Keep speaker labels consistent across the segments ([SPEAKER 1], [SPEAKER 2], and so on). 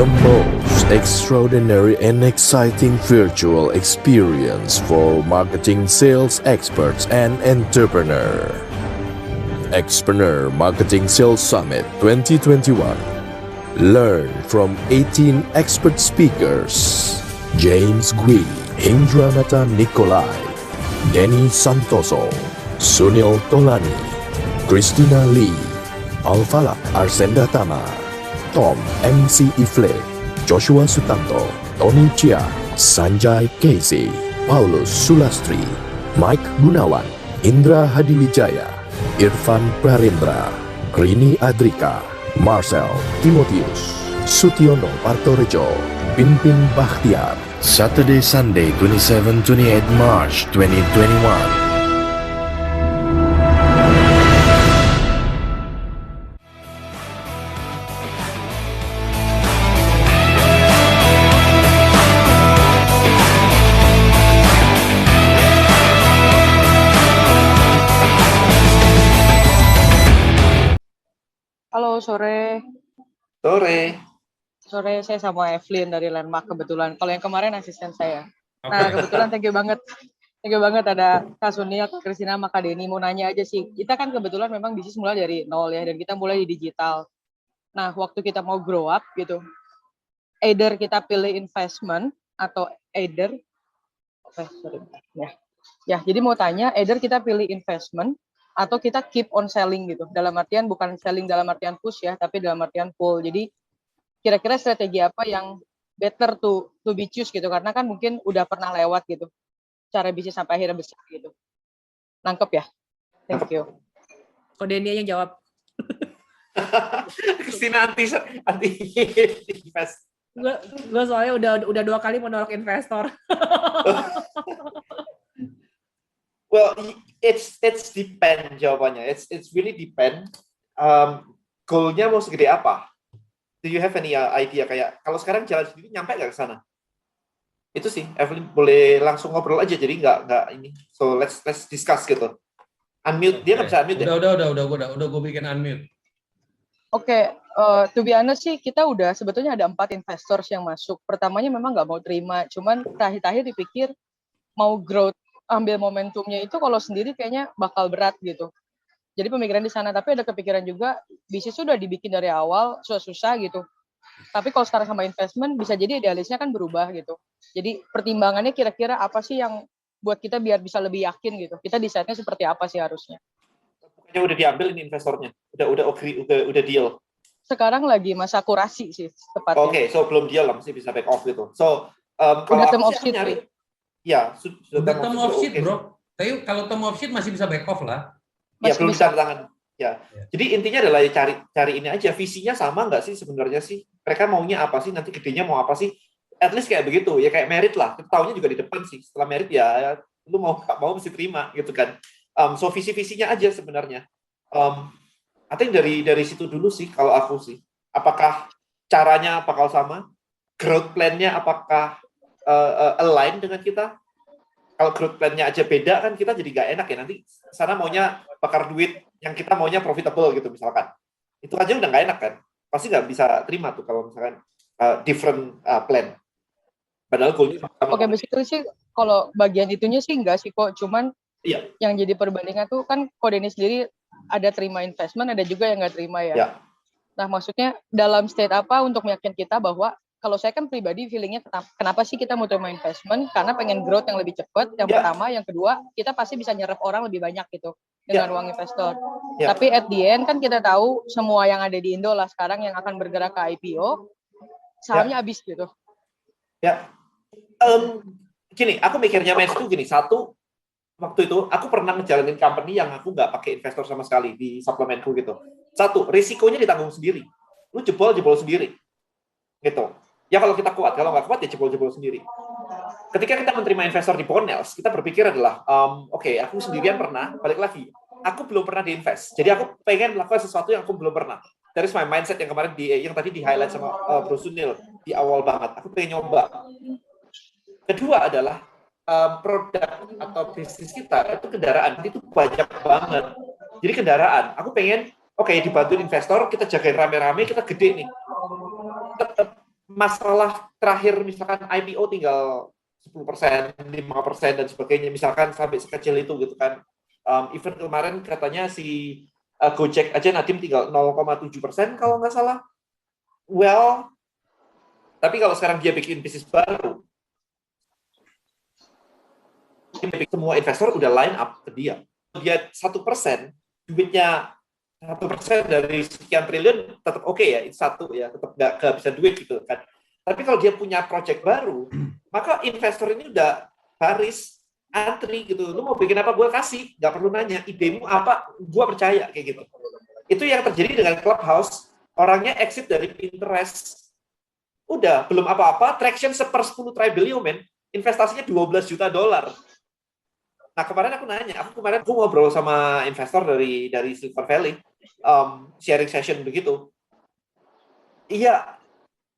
[SPEAKER 1] The most extraordinary and exciting virtual experience for marketing sales experts and entrepreneur. Expreneur Marketing Sales Summit 2021. Learn from 18 expert speakers. James Gui, Indranata Nikolai, Denny Santoso, Sunil Tolani, Christina Lee, Alfalak Arsenda Tama, Tom MC Ifle, Joshua Sutanto, Tony Chia, Sanjay Casey, Paulus Sulastri, Mike Gunawan, Indra Hadiwijaya, Irfan Prarendra, Rini Adrika, Marcel Timotius, Sutiono Partorejo, Pinpin Bakhtiar. Saturday, Sunday, 27-28 March 2021.
[SPEAKER 2] Halo, sore. Sore, saya sama Evelyn dari Landmark kebetulan. Kalau yang kemarin asisten saya. Nah, kebetulan thank you banget. Thank you banget ada Kak Sunia, Kak Kristina, sama Kak Denny. Mau nanya aja sih, kita kan kebetulan memang bisnis mulai dari nol ya, dan kita mulai di digital. Nah, waktu kita mau grow up gitu, either kita pilih investment atau jadi mau tanya, either kita pilih investment atau kita keep on selling gitu. Dalam artian bukan selling dalam artian push ya, tapi dalam artian pull. Jadi kira-kira strategi apa yang better to be choose gitu, karena kan mungkin udah pernah lewat gitu cara bisnis sampai akhirnya besar gitu. Nangkep ya? Thank you.
[SPEAKER 3] Kok Denny yang jawab?
[SPEAKER 4] Kristina anti invest.
[SPEAKER 3] Gue soalnya udah 2 kali menolak investor.
[SPEAKER 4] Well, it's depend jawabannya. It's really depend. Goalnya mau segede apa? Do you have any idea kayak kalau sekarang jalan sendiri nyampe nggak ke sana? Itu sih, Evelyn boleh langsung ngobrol aja jadi nggak ini. So let's discuss gitu. Unmute, dia nggak bisa unmute.
[SPEAKER 5] Udah gue bikin unmute.
[SPEAKER 2] Oke, to be honest sih kita udah sebetulnya ada 4 investors yang masuk. Pertamanya memang nggak mau terima, cuman terakhir dipikir mau growth, ambil momentumnya itu kalau sendiri kayaknya bakal berat gitu. Jadi pemikiran di sana, tapi ada kepikiran juga bisnis sudah dibikin dari awal susah-susah gitu. Tapi kalau sekarang sama investment bisa jadi idealisnya kan berubah gitu. Jadi pertimbangannya kira-kira apa sih yang buat kita biar bisa lebih yakin gitu. Kita decide-nya seperti apa sih harusnya.
[SPEAKER 4] Pokoknya udah diambil ini investornya. Udah deal.
[SPEAKER 2] Sekarang lagi masa kurasi sih tepatnya.
[SPEAKER 4] Oke, so belum deal lah, masih bisa back off gitu. So
[SPEAKER 2] kalau term of sheet
[SPEAKER 4] nyari, ya
[SPEAKER 5] sudah term of sheet, bro. Tapi kalau term of sheet masih bisa back off lah.
[SPEAKER 4] Ya belum bisa tangan. Ya. Jadi intinya adalah cari ini aja, visinya sama nggak sih sebenarnya sih? Mereka maunya apa sih? Nanti gedenya mau apa sih? At least kayak begitu ya, kayak merit lah. Tahunya juga di depan sih. Setelah merit ya lu mau mesti terima gitu kan. So visinya aja sebenarnya. I think dari situ dulu sih kalau aku sih. Apakah caranya bakal sama? Growth plan-nya apakah align dengan kita? Kalau growth plan-nya aja beda kan kita jadi nggak enak ya, nanti sana maunya bakar duit, yang kita maunya profitable gitu misalkan. Itu aja udah nggak enak kan, pasti nggak bisa terima tuh kalau misalkan different plan. Padahal goalnya sama.
[SPEAKER 2] Oke, basically sih kalau bagian itunya sih nggak sih kok, cuman
[SPEAKER 4] iya.
[SPEAKER 2] Yang jadi perbandingan tuh kan kode ini sendiri ada terima investment, ada juga yang nggak terima ya. Nah maksudnya dalam state apa untuk meyakinkan kita bahwa kalau saya kan pribadi feelingnya kenapa sih kita mau terima investment? Karena pengen growth yang lebih cepat. Yang pertama, yang kedua kita pasti bisa nyerap orang lebih banyak gitu dengan uang investor. Tapi at the end kan kita tahu semua yang ada di Indo lah sekarang yang akan bergerak ke IPO sahamnya habis gitu.
[SPEAKER 4] Ya, gini, aku mikirnya Mas itu gini. Satu, waktu itu aku pernah ngejalanin company yang aku nggak pakai investor sama sekali di suplemenku gitu. Satu, risikonya ditanggung sendiri. Lu jebol sendiri, gitu. Ya kalau kita kuat, kalau nggak kuat ya jebol sendiri. Ketika kita menerima investor di Bonels, kita berpikir adalah, oke, aku sendirian pernah, balik lagi, aku belum pernah diinvest. Jadi aku pengen melakukan sesuatu yang aku belum pernah. That is my mindset yang kemarin yang tadi di highlight sama Bro Sunil di awal banget. Aku pengen nyoba. Kedua adalah produk atau bisnis kita itu kendaraan itu banyak banget. Jadi kendaraan, aku pengen dibantuin investor, kita jagain rame-rame, kita gede nih. masalah terakhir misalkan IPO tinggal 10%, 5% dan sebagainya, misalkan sampai sekecil itu gitu kan. Even kemarin katanya si Gojek aja Nadiem tinggal 0,7% kalau nggak salah. Well, tapi kalau sekarang dia bikin bisnis baru, semua investor udah line up ke dia. Dia 1%, duitnya 1% dari sekian triliun tetap oke ya, itu satu ya, tetap nggak kehabisan duit gitu kan. Tapi kalau dia punya project baru, maka investor ini udah baris, antri gitu. Lu mau bikin apa, gue kasih, nggak perlu nanya. Idemu apa, gue percaya kayak gitu. Itu yang terjadi dengan Clubhouse. Orangnya exit dari Pinterest. Udah, belum apa-apa, traction 1/10 triliun, men. Investasinya $12 juta. Nah, kemarin aku ngobrol sama investor dari Silicon Valley, sharing session begitu. Iya,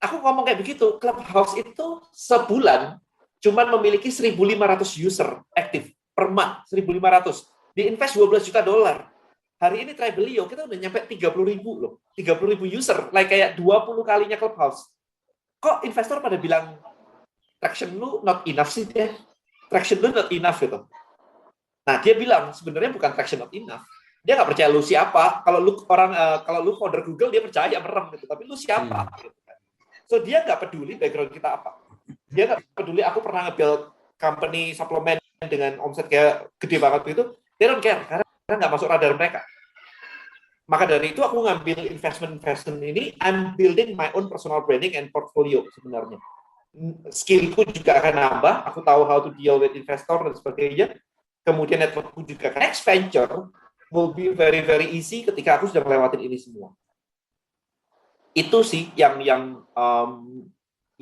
[SPEAKER 4] aku ngomong kayak begitu, Clubhouse itu sebulan cuman memiliki 1.500 user aktif per month, 1.500. Diinvest $12 juta. Hari ini Tribelio kita udah nyampe 30.000 loh. 30.000 user, like kayak 20 kalinya Clubhouse. Kok investor pada bilang traction lu not enough sih deh? Traction lu not enough gitu. Nah, dia bilang sebenarnya bukan traction not enough. Dia nggak percaya lu siapa. Kalau lu founder Google dia percaya merem gitu, tapi lu siapa? Gitu kan. So dia nggak peduli background kita apa. Dia nggak peduli aku pernah nge-build company suplemen dengan omset kayak gede banget gitu. They don't care karena nggak masuk radar mereka. Maka dari itu aku ngambil investment ini, I'm building my own personal branding and portfolio sebenarnya. Skillku juga akan nambah. Aku tahu how to deal with investor dan sebagainya. Kemudian networkku juga. Next venture will be very very easy ketika aku sudah melewatin ini semua. Itu sih yang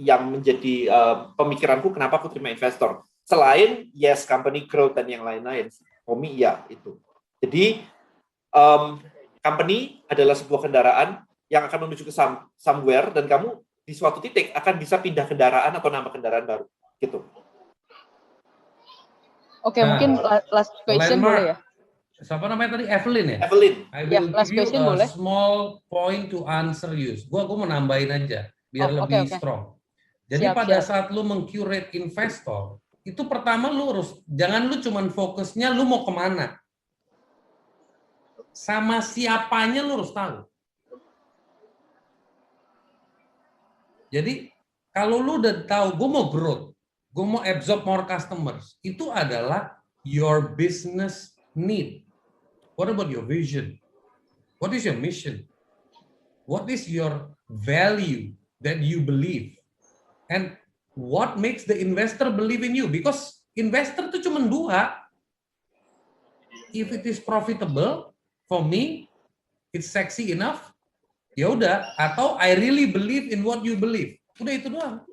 [SPEAKER 4] menjadi pemikiranku kenapa aku terima investor. Selain yes company growth dan yang lain-lain, Komi ya itu. Jadi company adalah sebuah kendaraan yang akan menuju ke somewhere dan kamu di suatu titik akan bisa pindah kendaraan atau nambah kendaraan baru gitu.
[SPEAKER 2] Oke, mungkin last question boleh ya?
[SPEAKER 5] Siapa namanya tadi? Evelyn ya?
[SPEAKER 4] Evelyn.
[SPEAKER 5] I will
[SPEAKER 2] last
[SPEAKER 5] give you
[SPEAKER 2] question
[SPEAKER 5] a
[SPEAKER 2] boleh?
[SPEAKER 5] small point to answer you. Gua mau nambahin aja biar lebih strong. Jadi pada saat lu mengcurate investor, itu pertama lu harus jangan lu cuman fokusnya lu mau kemana, sama siapanya lu harus tahu. Jadi kalau lu udah tahu gue mau growth, gue mau absorb more customers, itu adalah your business need. What about your vision? What is your mission? What is your value that you believe? And what makes the investor believe in you? Because investor itu cuma dua. If it is profitable, for me, it's sexy enough, ya udah. Atau I really believe in what you believe. Udah itu doang.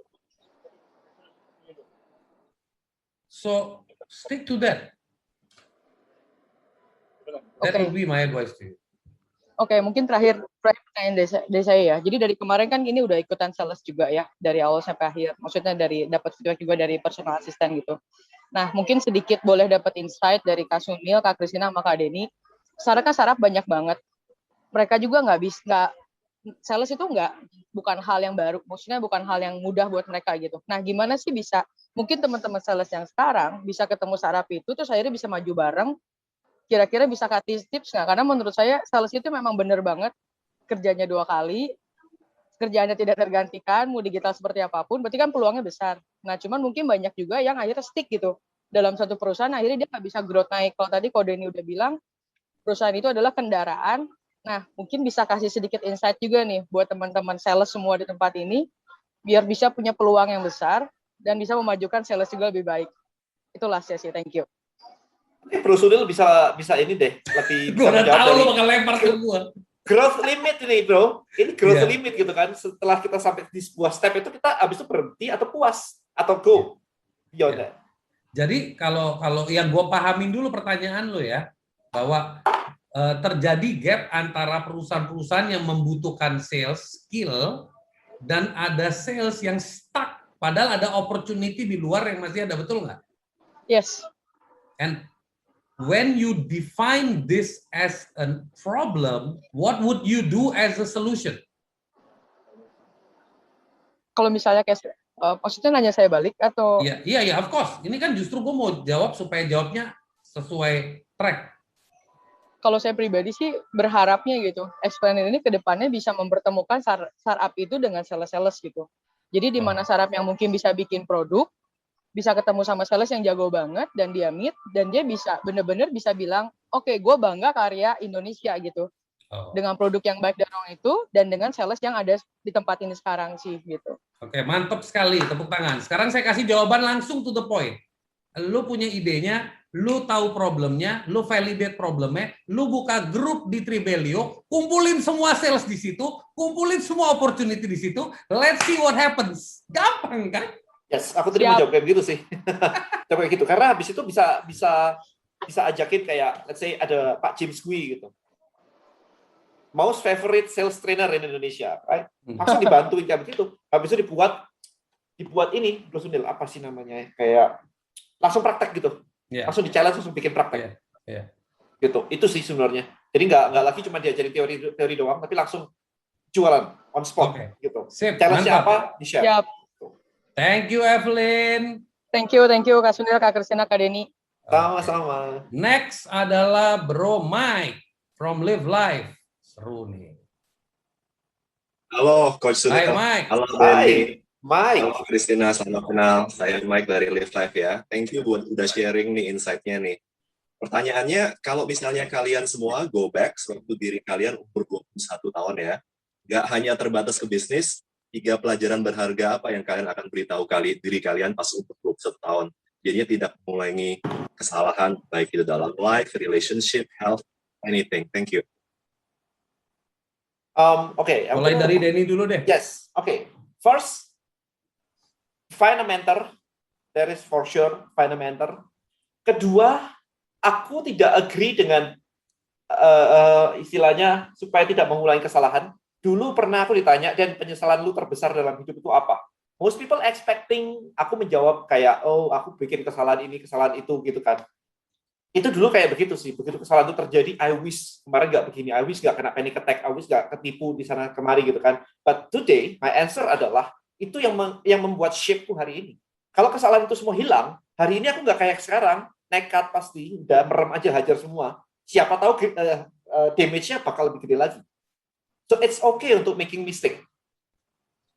[SPEAKER 5] So stick to that. That would be my advice to you.
[SPEAKER 2] Oke, mungkin terakhir pertanyaan dari saya ya. Jadi dari kemarin kan ini udah ikutan sales juga ya, dari awal sampai akhir. Maksudnya dari dapat feedback juga dari personal assistant gitu. Nah, mungkin sedikit boleh dapat insight dari Kak Sunil, Kak Christina, sama Kak Denny. Sarap banyak banget. Mereka juga sales itu bukan hal yang baru. Maksudnya bukan hal yang mudah buat mereka gitu. Nah, gimana sih bisa, mungkin teman-teman sales yang sekarang bisa ketemu sarap itu, terus akhirnya bisa maju bareng. Kira-kira bisa kasih tips nggak? Karena menurut saya sales itu memang benar banget kerjanya 2 kali, kerjaannya tidak tergantikan, mau digital seperti apapun, berarti kan peluangnya besar. Nah, cuman mungkin banyak juga yang akhirnya stick gitu dalam satu perusahaan, akhirnya dia nggak bisa growth naik. Kalau tadi Denny udah bilang perusahaan itu adalah kendaraan. Nah, mungkin bisa kasih sedikit insight juga nih buat teman-teman sales semua di tempat ini, biar bisa punya peluang yang besar dan bisa memajukan sales juga lebih baik. Itulah sesi. Thank you.
[SPEAKER 4] Bro Sunil bisa ini deh, lebih
[SPEAKER 5] gue udah tahu lu bakal lempar ke gue.
[SPEAKER 4] Growth limit ini bro, ini growth limit gitu kan. Setelah kita sampai di sebuah step itu kita habis itu berhenti atau puas atau go beyond that.
[SPEAKER 5] Jadi kalau yang gue pahamin dulu pertanyaan lo ya, bahwa terjadi gap antara perusahaan-perusahaan yang membutuhkan sales skill dan ada sales yang stuck, padahal ada opportunity di luar yang masih ada, betul nggak?
[SPEAKER 2] Yes.
[SPEAKER 5] And when you define this as a problem, what would you do as a solution?
[SPEAKER 2] kalau misalnya kayak maksudnya nanya saya balik atau
[SPEAKER 5] Iya, of course. Ini kan justru gue mau jawab supaya jawabnya sesuai track.
[SPEAKER 2] kalau saya pribadi sih berharapnya gitu, Explainer ini ke depannya bisa mempertemukan startup itu dengan sales-sales gitu. Jadi di mana startup yang mungkin bisa bikin produk, bisa ketemu sama sales yang jago banget dan dia meet dan dia bisa bener-bener bisa bilang, oke, gue bangga karya Indonesia gitu. Dengan produk yang baik dan orang itu dan dengan sales yang ada di tempat ini sekarang sih gitu.
[SPEAKER 5] Oke, mantap sekali, tepuk tangan. Sekarang saya kasih jawaban langsung to the point. Lu punya idenya, lu tahu problemnya, lu validate problemnya, lu buka grup di Tribelio, kumpulin semua sales di situ, kumpulin semua opportunity di situ, let's see what happens. Gampang kan?
[SPEAKER 4] Yes, aku tadi mau jawab kayak gitu sih. Jawab kayak gitu, karena habis itu bisa ajakin kayak, let's say ada Pak James Gui gitu. Most favorite sales trainer in Indonesia, right? Langsung dibantuin kayak begitu. Habis itu dibuat ini, Sunil, apa sih namanya? Kayak langsung praktek gitu. Langsung di-challenge, langsung bikin praktek. Gitu. Itu sih sebenarnya. Jadi nggak lagi cuma diajarin teori doang, tapi langsung jualan on spot gitu. Challenge-nya apa? Di-share.
[SPEAKER 2] Siap.
[SPEAKER 5] Thank you, Evelyn.
[SPEAKER 2] Thank you Kak Sunil, Kak Kristina, Kak Denny.
[SPEAKER 4] Sama-sama.
[SPEAKER 5] Next adalah Bro Mike from Live Life. Seru nih.
[SPEAKER 6] Halo, Coach Sunil.
[SPEAKER 5] Hai, Mike.
[SPEAKER 6] Halo, Denny.
[SPEAKER 4] Mike.
[SPEAKER 6] Halo, Christina. Selamat kenal. Saya Mike dari Live Life ya. Thank you buat udah sharing nih insight-nya nih. Pertanyaannya, kalau misalnya kalian semua go back waktu diri kalian umur 21 tahun ya, nggak hanya terbatas ke bisnis, 3 pelajaran berharga apa yang kalian akan beritahu diri kalian pas umur 21 tahun. Jadinya tidak mengulangi kesalahan, baik itu dalam life, relationship, health, anything. Thank you.
[SPEAKER 5] Mulai dari Denny dulu deh.
[SPEAKER 4] Yes, First, find a mentor. There is for sure find a mentor. Kedua, aku tidak agree dengan istilahnya supaya tidak mengulangi kesalahan. Dulu pernah aku ditanya, dan penyesalan lu terbesar dalam hidup itu apa? Most people expecting aku menjawab kayak, oh aku bikin kesalahan ini, kesalahan itu gitu kan. Itu dulu kayak begitu sih, begitu kesalahan itu terjadi, I wish kemarin nggak begini, I wish nggak kena panic attack, I wish nggak ketipu di sana kemari gitu kan. But today, my answer adalah, itu yang membuat shape-ku hari ini. Kalau kesalahan itu semua hilang, hari ini aku nggak kayak sekarang, nekat pasti, udah merem aja, hajar semua. Siapa tahu damage-nya bakal lebih gede lagi. So it's okay untuk making mistake.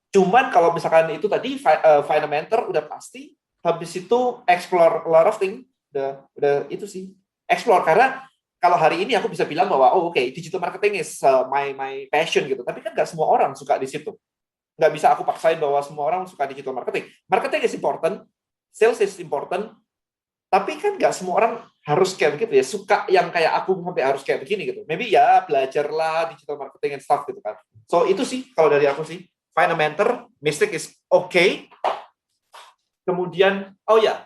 [SPEAKER 4] Cuman kalau misalkan itu tadi find a mentor udah pasti, habis itu explore a lot of things, udah itu sih. Explore, karena kalau hari ini aku bisa bilang bahwa digital marketing is my passion gitu. Tapi kan nggak semua orang suka di situ. Nggak bisa aku paksain bahwa semua orang suka digital marketing. Marketing is important, sales is important, tapi kan nggak semua orang harus kayak begitu ya, suka yang kayak aku sampai harus kayak begini gitu. Maybe ya belajarlah digital marketing and stuff gitu kan. So itu sih kalau dari aku sih, find a mentor, mistake is okay. Kemudian,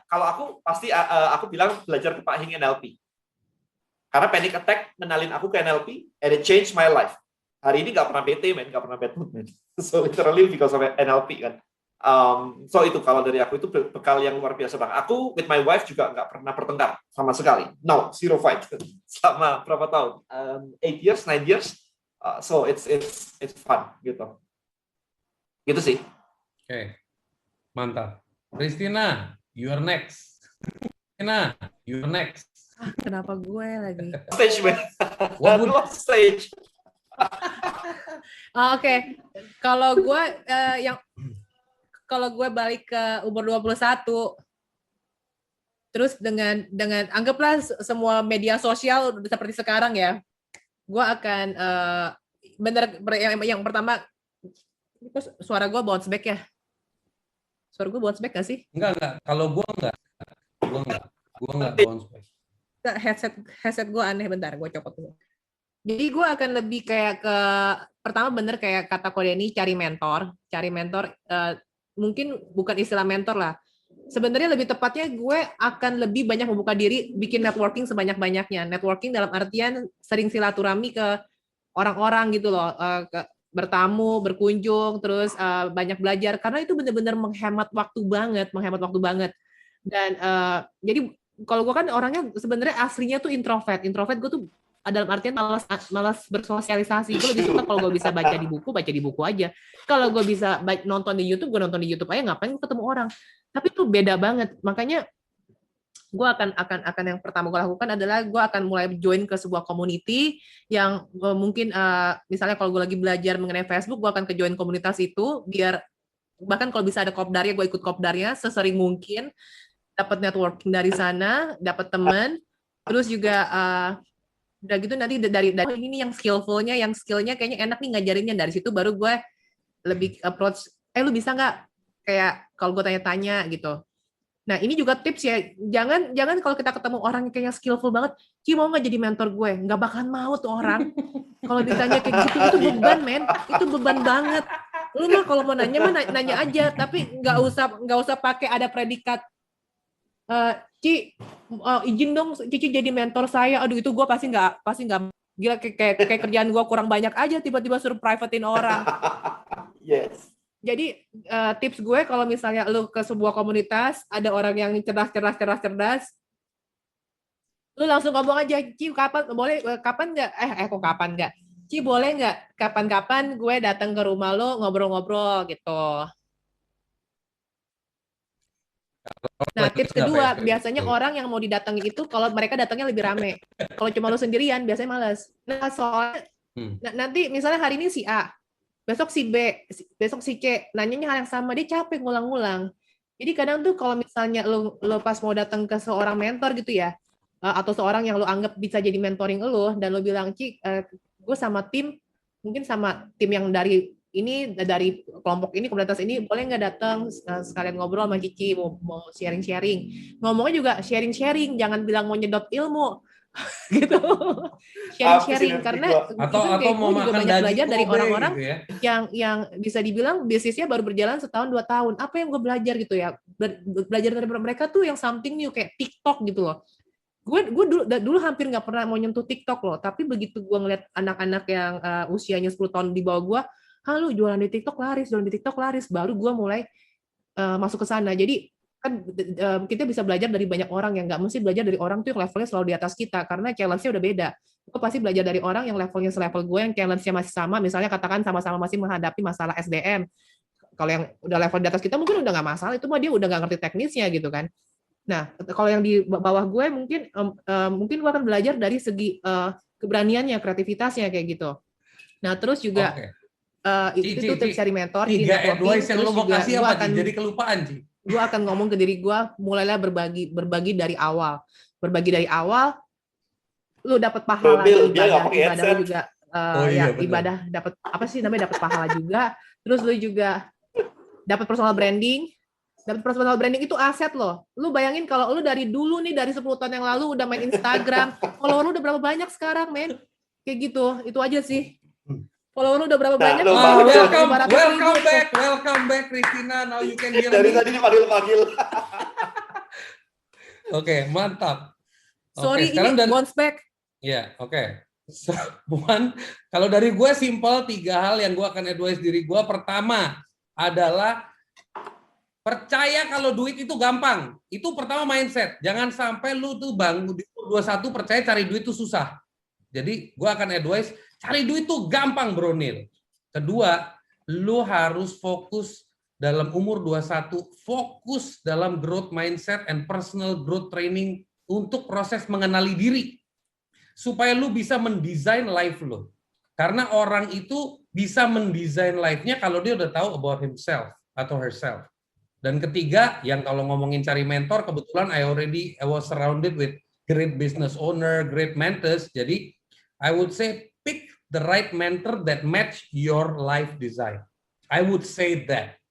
[SPEAKER 4] kalau aku pasti aku bilang belajar ke Pak Hing NLP. Karena panic attack menalin aku ke NLP, and it changed my life. Hari ini nggak pernah bete, nggak pernah bad mood, man. So literally because of NLP kan. So itu kalau dari aku itu bekal yang luar biasa banget. Aku with my wife juga nggak pernah bertengkar sama sekali. No, zero fight. Selama berapa tahun? 8 years, 9 years. So it's fun gitu. Gitu sih.
[SPEAKER 5] Oke. Mantap. Christina, you are next. Christina, you are next.
[SPEAKER 3] Kenapa gue lagi?
[SPEAKER 4] Stage, man. Stage.
[SPEAKER 3] Oke. Kalau gue kalau gue balik ke umur 21, terus dengan anggaplah semua media sosial seperti sekarang ya, gue akan yang pertama, suara gue bounce back ya? Suara gue bounce back nggak sih?
[SPEAKER 5] Enggak. Kalau gue enggak. Gue enggak bounce back.
[SPEAKER 3] Headset gue aneh, bentar, gue copot dulu. Jadi gue akan lebih kayak ke, pertama bener kayak kata Kodeni, cari mentor, mungkin bukan istilah mentor lah. Sebenarnya lebih tepatnya gue akan lebih banyak membuka diri, bikin networking sebanyak-banyaknya. Networking dalam artian sering silaturahmi ke orang-orang gitu loh, bertamu, berkunjung, terus banyak belajar, karena itu benar-benar menghemat waktu banget. Dan jadi kalau gue kan orangnya sebenarnya aslinya tuh introvert gue tuh dalam artian malas bersosialisasi. Gue lebih suka kalau gue bisa baca di buku aja. Kalau gue bisa nonton di YouTube, gue nonton di YouTube aja, ngapain gue ketemu orang. Tapi itu beda banget. Makanya gue akan yang pertama gue lakukan adalah gue akan mulai join ke sebuah community yang mungkin misalnya kalau gue lagi belajar mengenai Facebook, gue akan ke join komunitas itu biar bahkan kalau bisa ada kopdarnya, gue ikut kopdarnya sesering mungkin, dapat networking dari sana, dapat teman, terus juga udah gitu nanti dari ini yang skillnya kayaknya enak nih ngajarinnya, dari situ baru gue lebih approach, lu bisa nggak kayak kalau gue tanya-tanya gitu. Nah, ini juga tips ya, jangan kalau kita ketemu orang yang kayaknya skillful banget, Ci mau nggak jadi mentor gue? Nggak bakalan mau tuh orang. Kalau ditanya kayak gitu, itu beban, men. Itu beban banget. Lu mah kalau mau nanya mah nanya aja, tapi nggak usah pakai ada predikat. Ci, izin dong Cici jadi mentor saya. Aduh, itu gue pasti nggak gila, kayak kerjaan gue kurang banyak aja, tiba-tiba suruh privatein orang.
[SPEAKER 4] Yes.
[SPEAKER 3] Jadi tips gue kalau misalnya lu ke sebuah komunitas ada orang yang cerdas, lu langsung ngomong aja, Ci kapan nggak? Ci boleh nggak kapan-kapan gue datang ke rumah lu ngobrol-ngobrol gitu. Nah, tips kedua, biasanya orang yang mau didatangi itu kalau mereka datangnya lebih rame. Kalau cuma lu sendirian biasanya malas. Nah, soalnya nanti misalnya hari ini si A, besok si B, besok si C, nanyanya hal yang sama, dia capek ngulang-ngulang. Jadi kadang tuh kalau misalnya lo pas mau datang ke seorang mentor gitu ya, atau seorang yang lo anggap bisa jadi mentoring lo, dan lo bilang, Ci, gue sama tim, mungkin sama tim yang dari kelompok ini, komunitas ini, boleh nggak datang sekalian ngobrol sama Cici, mau sharing-sharing. Ngomongnya juga sharing-sharing, jangan bilang mau nyedot ilmu. Gitu, sharing karena
[SPEAKER 5] atau mau makan
[SPEAKER 3] banyak belajar dari orang-orang
[SPEAKER 5] gitu ya?
[SPEAKER 3] yang bisa dibilang bisnisnya baru berjalan setahun 2 tahun. Apa yang gue belajar gitu ya, belajar dari mereka tuh yang something new, kayak TikTok gitu loh. Gue dulu hampir nggak pernah mau nyentuh TikTok loh, tapi begitu gue ngeliat anak-anak yang usianya 10 tahun di bawah gue, lu jualan di TikTok laris, baru gue mulai masuk ke sana. Jadi kan kita bisa belajar dari banyak orang, yang nggak mesti belajar dari orang tuh yang levelnya selalu di atas kita, karena challenge-nya udah beda. Gue pasti belajar dari orang yang levelnya selevel gue, yang challenge-nya masih sama, misalnya katakan sama-sama masih menghadapi masalah SDM. Kalau yang udah level di atas kita mungkin udah nggak masalah, itu mah dia udah nggak ngerti teknisnya gitu kan. Nah, kalau yang di bawah gue mungkin gue akan belajar dari segi keberaniannya, kreativitasnya kayak gitu. Nah, terus juga itu tips dari mentor.
[SPEAKER 5] Tiga advice yang lo mau kasih apa, jadi kelupaan, Ci?
[SPEAKER 3] Gue akan ngomong ke diri gue, mulailah berbagi dari awal. Berbagi dari awal, lu dapat pahala, ibadah lu juga ibadah dapat apa sih namanya, dapat pahala juga. Terus lu juga dapat personal branding. Dapat personal branding itu aset loh. Lu bayangin kalau lu dari dulu nih, dari 10 tahun yang lalu udah main Instagram, follower lu udah berapa banyak sekarang, men? Kayak gitu, itu aja sih. Follower lu udah berapa banyak?
[SPEAKER 5] Welcome back, Christina. Now you can hear
[SPEAKER 4] dari tadi dipanggil.
[SPEAKER 5] Oke, mantap.
[SPEAKER 3] Sorry, ini bounce back.
[SPEAKER 5] Ya, oke. Kalau dari gue simple, 3 hal yang gue akan advise diri gue. Pertama adalah percaya kalau duit itu gampang. Itu pertama mindset. Jangan sampai lu tuh bangun di umur 21 percaya cari duit itu susah. Jadi gue akan advise, cari duit tuh gampang, Bro Neil. Kedua, lu harus fokus dalam umur 21, fokus dalam growth mindset and personal growth training untuk proses mengenali diri. Supaya lu bisa mendesain life lu. Karena orang itu bisa mendesain life-nya kalau dia udah tahu about himself atau herself. Dan ketiga, yang kalau ngomongin cari mentor, kebetulan I was surrounded with great business owner, great mentors. Jadi I would say pick the right mentor that match your life design. I would say that.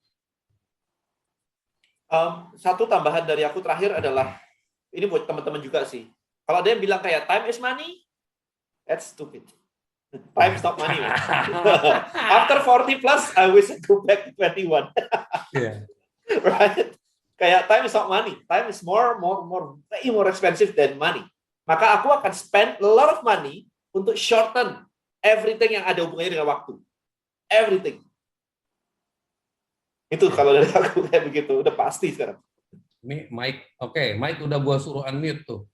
[SPEAKER 4] Satu tambahan dari aku terakhir adalah, ini buat teman-teman juga sih. Kalau ada yang bilang kayak time is money, that's stupid. Time is not money. After 40 plus, I wish I go back to 21.
[SPEAKER 5] Yeah.
[SPEAKER 4] Right? Kayak time is not money. Time is way more expensive than money. Maka aku akan spend a lot of money untuk shorten everything yang ada hubungannya dengan waktu. Everything. Itu kalau dari aku kayak begitu, udah pasti sekarang.
[SPEAKER 5] Ini Mike, oke, Mike udah gua suruh unmute tuh.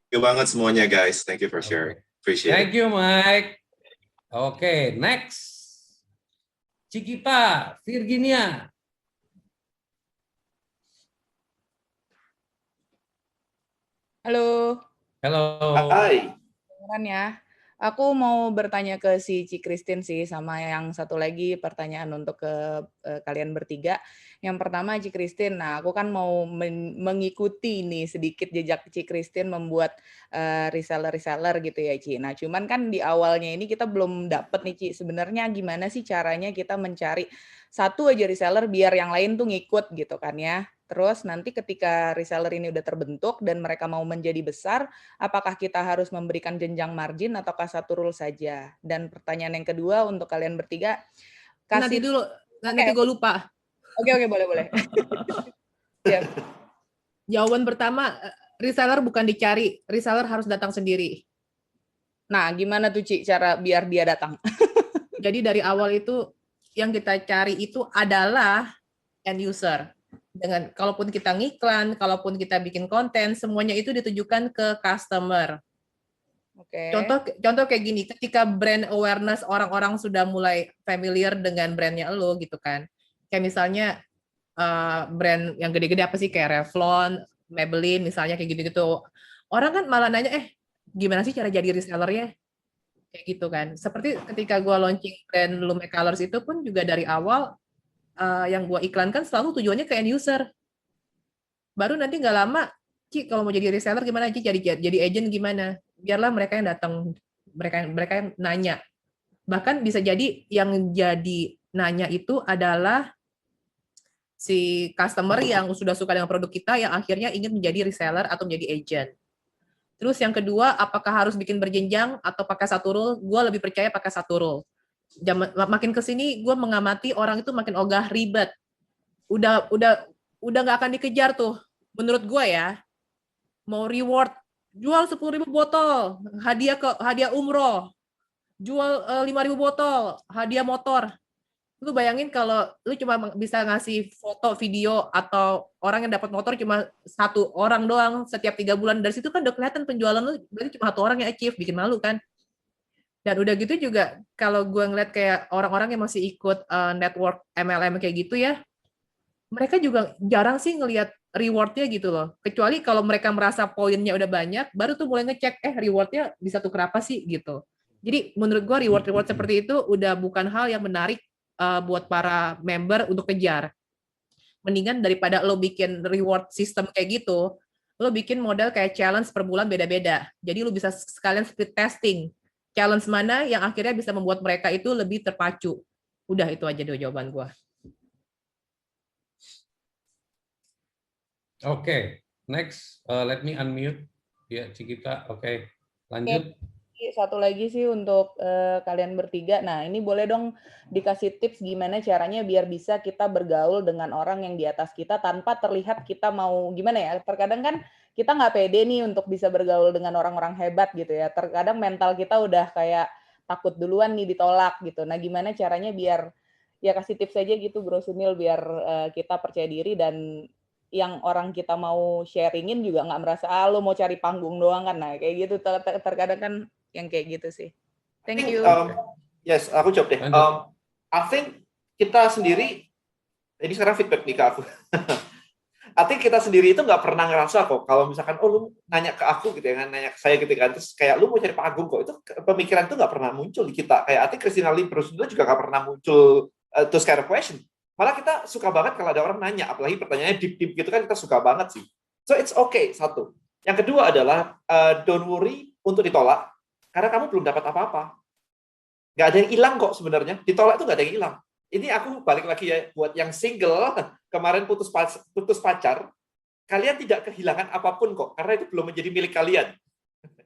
[SPEAKER 6] you banget semuanya guys. Thank you for sharing. Appreciate
[SPEAKER 5] Thank
[SPEAKER 6] it.
[SPEAKER 5] you, Mike. Oke, next. Cikita, Virginia.
[SPEAKER 7] Halo,
[SPEAKER 5] Halo.
[SPEAKER 4] Hai.
[SPEAKER 7] kedengeran ya. Aku mau bertanya ke si Ci Christine sih, sama yang satu lagi pertanyaan untuk ke kalian bertiga. Yang pertama Ci Christine, nah aku kan mau mengikuti nih sedikit jejak Ci Christine membuat reseller-reseller gitu ya Ci. Nah cuman kan di awalnya ini kita belum dapet nih Ci, sebenarnya gimana sih caranya kita mencari satu aja reseller biar yang lain tuh ngikut gitu kan ya. Terus nanti ketika reseller ini udah terbentuk dan mereka mau menjadi besar, apakah kita harus memberikan jenjang margin ataukah satu rule saja? Dan pertanyaan yang kedua untuk kalian bertiga,
[SPEAKER 3] Nanti
[SPEAKER 7] kasih
[SPEAKER 3] dulu, nanti gue lupa.
[SPEAKER 7] Oke, boleh. Siap.
[SPEAKER 3] Jawaban pertama, reseller bukan dicari, reseller harus datang sendiri.
[SPEAKER 7] Nah, gimana tuh Ci cara biar dia datang?
[SPEAKER 3] Jadi dari awal itu yang kita cari itu adalah end user. Dengan kalaupun kita ngiklan, kalaupun kita bikin konten, semuanya itu ditujukan ke customer.
[SPEAKER 7] Oke.
[SPEAKER 3] Contoh kayak gini, ketika brand awareness orang-orang sudah mulai familiar dengan brandnya lo gitu kan. Kayak misalnya brand yang gede-gede apa sih kayak Revlon, Maybelline misalnya kayak gitu-gitu. Orang kan malah nanya, gimana sih cara jadi resellernya? Kayak gitu kan. Seperti ketika gue launching brand Lume Colors itu pun juga dari awal yang gue iklankan selalu tujuannya ke end user. Baru nanti nggak lama, Ci kalau mau jadi reseller gimana Ci? Jadi agent gimana? Biarlah mereka yang datang, mereka yang nanya. Bahkan bisa jadi yang jadi nanya itu adalah si customer yang sudah suka dengan produk kita yang akhirnya ingin menjadi reseller atau menjadi agent. Terus yang kedua, apakah harus bikin berjenjang atau pakai satu rule? Gue lebih percaya pakai satu rule. Makin kesini gue mengamati orang itu makin ogah ribet. Udah nggak akan dikejar tuh. Menurut gue ya, mau reward jual 10.000 botol, hadiah umroh, jual 5.000 botol, hadiah motor. Lu bayangin kalau lu cuma bisa ngasih foto, video, atau orang yang dapat motor cuma satu orang doang setiap 3 bulan. Dari situ kan udah kelihatan penjualan lu berarti cuma satu orang yang achieve, bikin malu kan. Dan udah gitu juga kalau gue ngeliat kayak orang-orang yang masih ikut network MLM kayak gitu ya, mereka juga jarang sih ngelihat rewardnya gitu loh. Kecuali kalau mereka merasa poinnya udah banyak, baru tuh mulai ngecek, rewardnya bisa tuker apa sih gitu. Jadi menurut gue reward seperti itu udah bukan hal yang menarik buat para member untuk kejar. Mendingan daripada lo bikin reward system kayak gitu, lo bikin model kayak challenge per bulan beda-beda. Jadi lo bisa sekalian split testing. Challenge mana yang akhirnya bisa membuat mereka itu lebih terpacu. Udah itu aja deh jawaban gue.
[SPEAKER 5] Oke, next, let me unmute. Ya, Cikita. Oke, lanjut.
[SPEAKER 7] Satu lagi sih untuk kalian bertiga. Nah, ini boleh dong dikasih tips gimana caranya biar bisa kita bergaul dengan orang yang di atas kita tanpa terlihat kita mau gimana ya. Terkadang kan kita nggak pede nih untuk bisa bergaul dengan orang-orang hebat gitu ya. Terkadang mental kita udah kayak takut duluan nih ditolak gitu. Nah, gimana caranya biar ya kasih tips aja gitu Bro Sunil biar kita percaya diri dan yang orang kita mau sharingin juga nggak merasa lo mau cari panggung doang kan. Nah, kayak gitu terkadang kan yang kayak gitu sih. Thank you.
[SPEAKER 4] Yes, aku jawab deh. I think kita sendiri, ini sekarang feedback nih ke aku. I think kita sendiri itu nggak pernah ngerasa kok, kalau misalkan, lu nanya ke aku gitu ya, nanya ke saya gitu kan, terus kayak lu mau cari panggung kok, itu pemikiran itu nggak pernah muncul di kita. Kayak I think Christina Lee Bruce juga nggak pernah muncul those kind of question. Malah kita suka banget kalau ada orang nanya, apalagi pertanyaannya deep-deep gitu kan, kita suka banget sih. So it's okay, satu. Yang kedua adalah, don't worry untuk ditolak, karena kamu belum dapat apa-apa. Nggak ada yang hilang kok sebenarnya. Ditolak itu nggak ada yang hilang. Ini aku balik lagi ya, buat yang single, kemarin putus pacar, kalian tidak kehilangan apapun kok, karena itu belum menjadi milik kalian.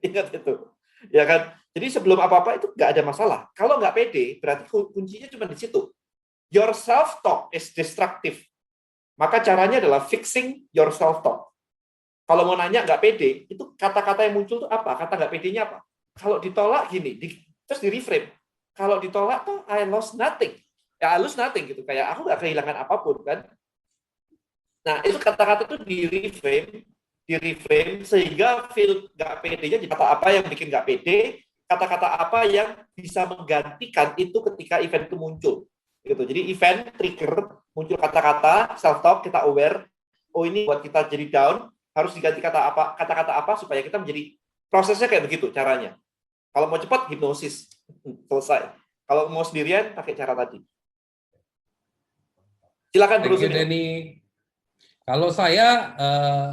[SPEAKER 4] Ingat itu. Ya kan? Jadi sebelum apa-apa itu nggak ada masalah. Kalau nggak pede, berarti kuncinya cuma di situ. Your self-talk is destructive. Maka caranya adalah fixing your self-talk. Kalau mau nanya nggak pede, itu kata-kata yang muncul itu apa? Kata nggak pedenya apa? Kalau ditolak gini, terus di-reframe. Kalau ditolak tuh, I lost nothing. Ya, I lose nothing gitu. Kayak aku nggak kehilangan apapun kan. Nah, itu kata-kata itu di-reframe. di reframe sehingga feel nggak pedenya jadi kata apa yang bikin nggak pede, kata-kata apa yang bisa menggantikan itu ketika event itu muncul gitu. Jadi event trigger muncul kata-kata self talk, kita aware, oh ini buat kita jadi down, harus diganti kata-kata apa supaya kita menjadi, prosesnya kayak begitu caranya. Kalau mau cepat hipnosis selesai, kalau mau sendirian pakai cara tadi. Silakan
[SPEAKER 5] Thank you,
[SPEAKER 4] terusin.
[SPEAKER 5] Denny. Kalau saya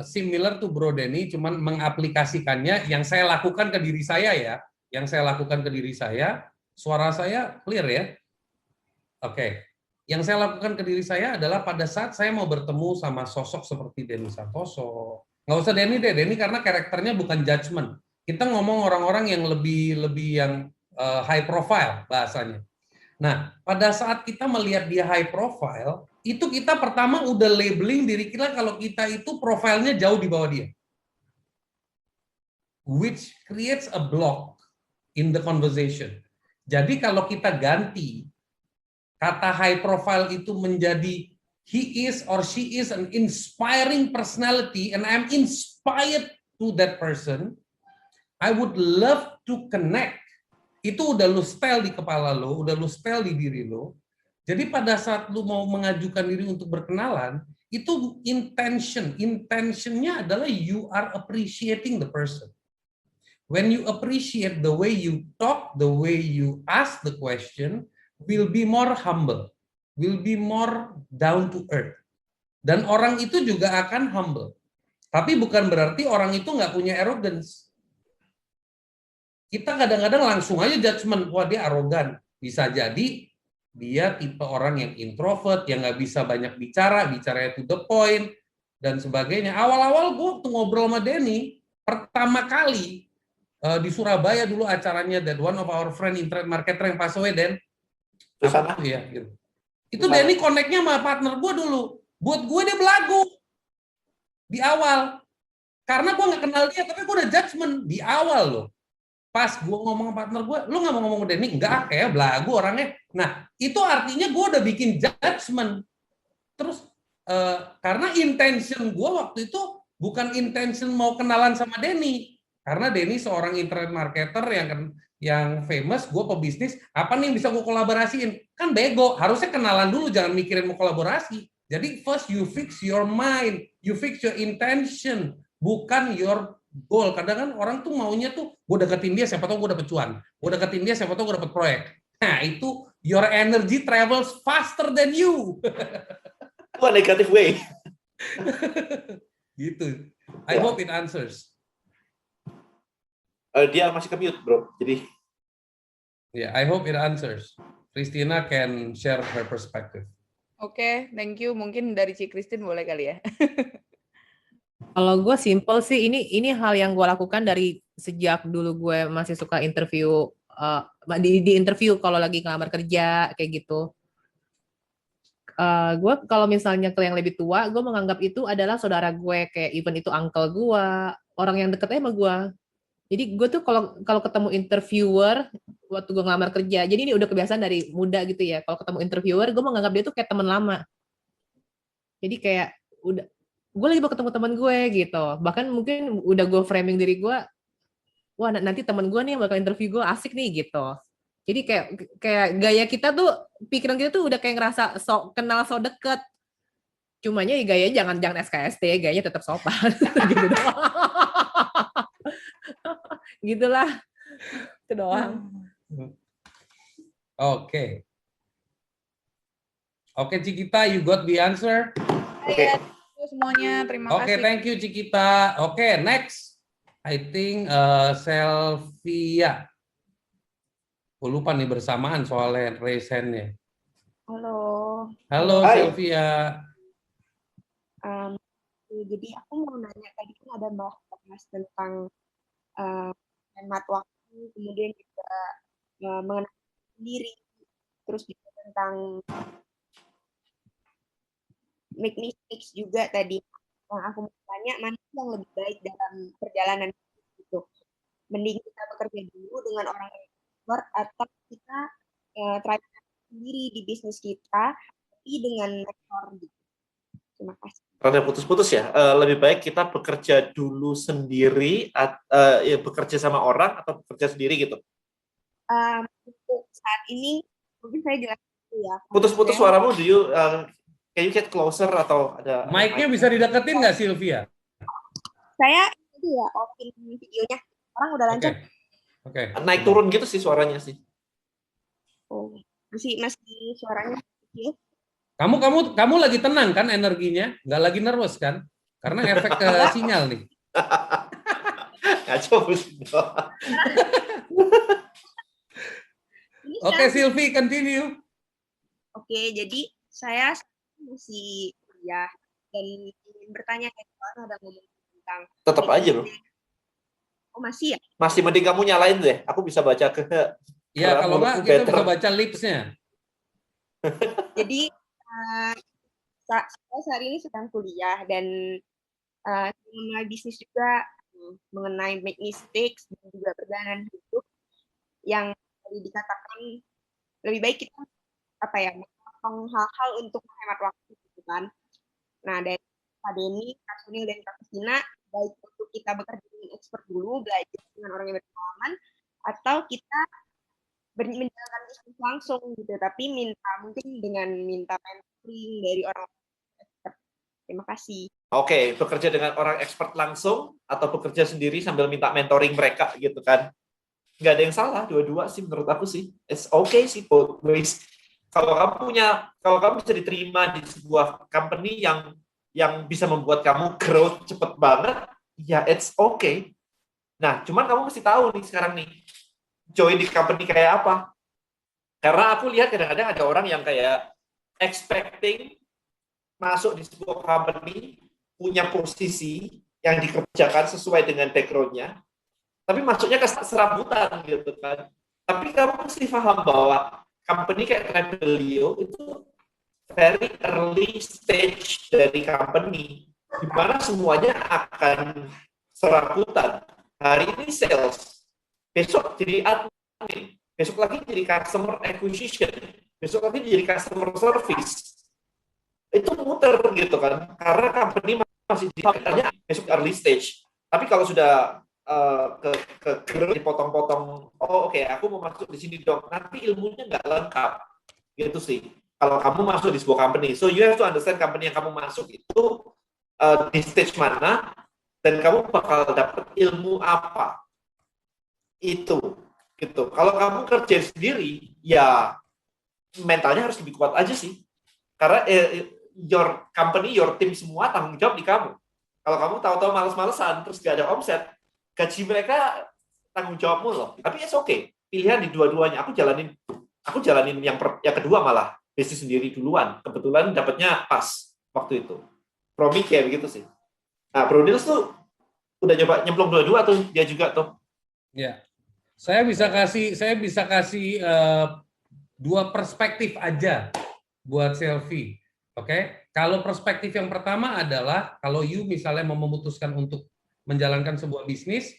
[SPEAKER 5] similar to Bro Denny, cuman mengaplikasikannya yang saya lakukan ke diri saya ya. Yang saya lakukan ke diri saya, suara saya clear ya? Oke. Yang saya lakukan ke diri saya adalah pada saat saya mau bertemu sama sosok seperti Denny Santoso. Nggak usah Denny deh, Denny karena karakternya bukan judgement. Kita ngomong orang-orang yang lebih yang high profile bahasanya. Nah, pada saat kita melihat dia high profile, itu kita pertama udah labeling diri kita kalau kita itu profilnya jauh di bawah dia. Which creates a block in the conversation. Jadi kalau kita ganti kata high profile itu menjadi he is or she is an inspiring personality and I'm inspired to that person, I would love to connect. Itu udah lu style di kepala lo, udah lu style di diri lo. Jadi pada saat lu mau mengajukan diri untuk berkenalan, itu intentionnya adalah you are appreciating the person. When you appreciate the way you talk, the way you ask the question, will be more humble, will be more down to earth. Dan orang itu juga akan humble. Tapi bukan berarti orang itu nggak punya arrogance. Kita kadang-kadang langsung aja judgement, wah dia arogan. Bisa jadi dia tipe orang yang introvert, yang nggak bisa banyak bicaranya to the point, dan sebagainya. Awal-awal gue waktu ngobrol sama Denny, pertama kali di Surabaya dulu acaranya that one of our friend internet marketer yang pass away, Den. Apa tuh ya? Gitu. Itu Denny connect-nya sama partner gue dulu. Buat gue dia belagu. Di awal. Karena gue nggak kenal dia, tapi gue udah judgement di awal loh. Pas gue ngomong sama partner gue, lu nggak mau ngomong ke Denny? Enggak, kayak belagu orangnya. Nah, itu artinya gue udah bikin judgement. Terus, karena intention gue waktu itu bukan intention mau kenalan sama Denny. Karena Denny seorang internet marketer yang famous, gue pebisnis, apa nih yang bisa gue kolaborasiin? Kan bego, harusnya kenalan dulu, jangan mikirin mau kolaborasi. Jadi first you fix your mind, you fix your intention, bukan your goal. Kadang kan orang tuh maunya tuh, gue deketin dia, siapa tau gue dapet cuan. Gue deketin dia, siapa tau gue dapet proyek. Nah itu, your energy travels faster than you.
[SPEAKER 4] Itu a negative way.
[SPEAKER 5] Gitu. I hope it answers.
[SPEAKER 4] Dia masih ke-mute, bro. Jadi,
[SPEAKER 5] I hope it answers. Christina can share her perspective.
[SPEAKER 7] Oke, thank you. Mungkin dari Ci Christine boleh kali ya.
[SPEAKER 3] Kalau gue simple sih, ini hal yang gue lakukan dari sejak dulu gue masih suka interview, di interview kalau lagi ngelamar kerja, kayak gitu. Gue kalau misalnya ke yang lebih tua, gue menganggap itu adalah saudara gue, kayak even itu uncle gue, orang yang deket sama gue. Jadi gue tuh kalau ketemu interviewer waktu gue ngelamar kerja, jadi ini udah kebiasaan dari muda gitu ya. Kalau ketemu interviewer, gue menganggap dia tuh kayak teman lama. Jadi kayak udah, gue lagi mau ketemu teman gue gitu. Bahkan mungkin udah gue framing diri gue, wah nanti teman gue nih yang bakal interview gue asik nih gitu. Jadi kayak gaya kita tuh, pikiran kita tuh udah kayak ngerasa kenal so deket. Cumanya ya gayanya jangan SKSD, gayanya tetap sopan gitu doang. Gitulah, itu doang.
[SPEAKER 5] Oke, Cikita, you got the answer?
[SPEAKER 7] Oke. Semuanya, terima kasih.
[SPEAKER 5] Oke, thank you Cikita. Oke, next. I think Selvia. Gue lupa nih bersamaan soalnya raise hand-nya.
[SPEAKER 8] Halo.
[SPEAKER 5] Halo
[SPEAKER 4] Hai.
[SPEAKER 5] Selvia.
[SPEAKER 8] Jadi aku mau nanya, tadi kan ada bahas tentang hemat waktu, kemudian juga mengenal diri, terus juga tentang make mistakes juga tadi. Yang aku mau tanya, mana yang lebih baik dalam perjalanan itu? Mending kita bekerja dulu dengan orang expert atau kita try sendiri di bisnis kita, tapi dengan mentor gitu. Terima kasih.
[SPEAKER 4] Rada putus-putus ya. Lebih baik kita bekerja dulu sendiri, ya bekerja sama orang atau bekerja sendiri gitu.
[SPEAKER 8] Untuk saat ini mungkin saya jelaskan dulu ya.
[SPEAKER 4] Putus-putus suaramu, can you get closer atau ada
[SPEAKER 5] Mic-nya bisa dideketin nggak Sylvia?
[SPEAKER 8] Saya itu ya offin videonya. Orang udah lancar.
[SPEAKER 5] Oke.
[SPEAKER 4] naik turun gitu sih suaranya sih.
[SPEAKER 8] Oh, masih suaranya kecil.
[SPEAKER 5] Kamu lagi tenang kan energinya? Nggak lagi nervous kan? Karena efek ke sinyal nih.
[SPEAKER 4] Ngaco sih.
[SPEAKER 5] Oke, Sylvie, continue.
[SPEAKER 8] Oke, jadi saya masih kuliah dan ingin bertanya ke Tuhan ada ngomong tentang
[SPEAKER 4] Tetap aja loh.
[SPEAKER 8] Oh masih ya?
[SPEAKER 4] Masih mending kamu nyalain deh. Aku bisa baca ke.
[SPEAKER 5] Ya, kalau nggak kita bisa baca lips-nya.
[SPEAKER 8] Jadi saya saat ini sedang kuliah dan mengenai bisnis juga mengenai make mistakes dan juga perjalanan hidup yang tadi dikatakan lebih baik kita melakukan hal-hal untuk menghemat waktu gitu kan. Nah dari Kak Denny, Kak Sunil dan Kak Kristina, baik untuk kita bekerja dengan expert dulu, belajar dengan orang yang berpengalaman, atau kita menjalankan bisnis langsung gitu, tapi mungkin dengan minta mentoring dari orang expert. Terima kasih.
[SPEAKER 4] Oke, bekerja dengan orang expert langsung atau bekerja sendiri sambil minta mentoring mereka gitu kan. Nggak ada yang salah, dua-dua sih menurut aku sih. It's okay sih both ways. Kalau kamu bisa diterima di sebuah company yang bisa membuat kamu growth cepet banget, ya it's okay. Nah, cuman kamu mesti tahu nih sekarang nih, join di company kayak apa. Karena aku lihat kadang-kadang ada orang yang kayak expecting masuk di sebuah company, punya posisi yang dikerjakan sesuai dengan background-nya, tapi masuknya ke serabutan gitu kan. Tapi kamu mesti paham bahwa company kayak Rebelio itu very early stage dari company, di mana semuanya akan serabutan. Hari ini sales, besok jadi admin, besok lagi jadi customer acquisition, besok lagi jadi customer service. Itu muter gitu kan, karena company masih besok early stage. Tapi kalau sudah dipotong-potong, oke, aku mau masuk di sini dong, nanti ilmunya nggak lengkap, gitu sih. Kalau kamu masuk di sebuah company, so you have to understand company yang kamu masuk itu di stage mana, dan kamu bakal dapat ilmu apa, itu, gitu. Kalau kamu kerja sendiri, ya mentalnya harus lebih kuat aja sih, karena your company, your team semua tanggung jawab di kamu. Kalau kamu tahu-tahu males-malesan, terus gak ada omset, gaji mereka tanggung jawabmu loh. Tapi it's okay, pilihan di dua-duanya. Aku jalanin yang kedua malah, bisnis sendiri duluan. Kebetulan dapatnya pas waktu itu. Promi kayak begitu sih. Nah, Bro Nils tuh udah nyoba nyemplung dua-dua tuh, dia juga tuh.
[SPEAKER 5] Ya, saya bisa kasih dua perspektif aja buat Sylvie. Oke, kalau perspektif yang pertama adalah kalau you misalnya mau memutuskan untuk menjalankan sebuah bisnis,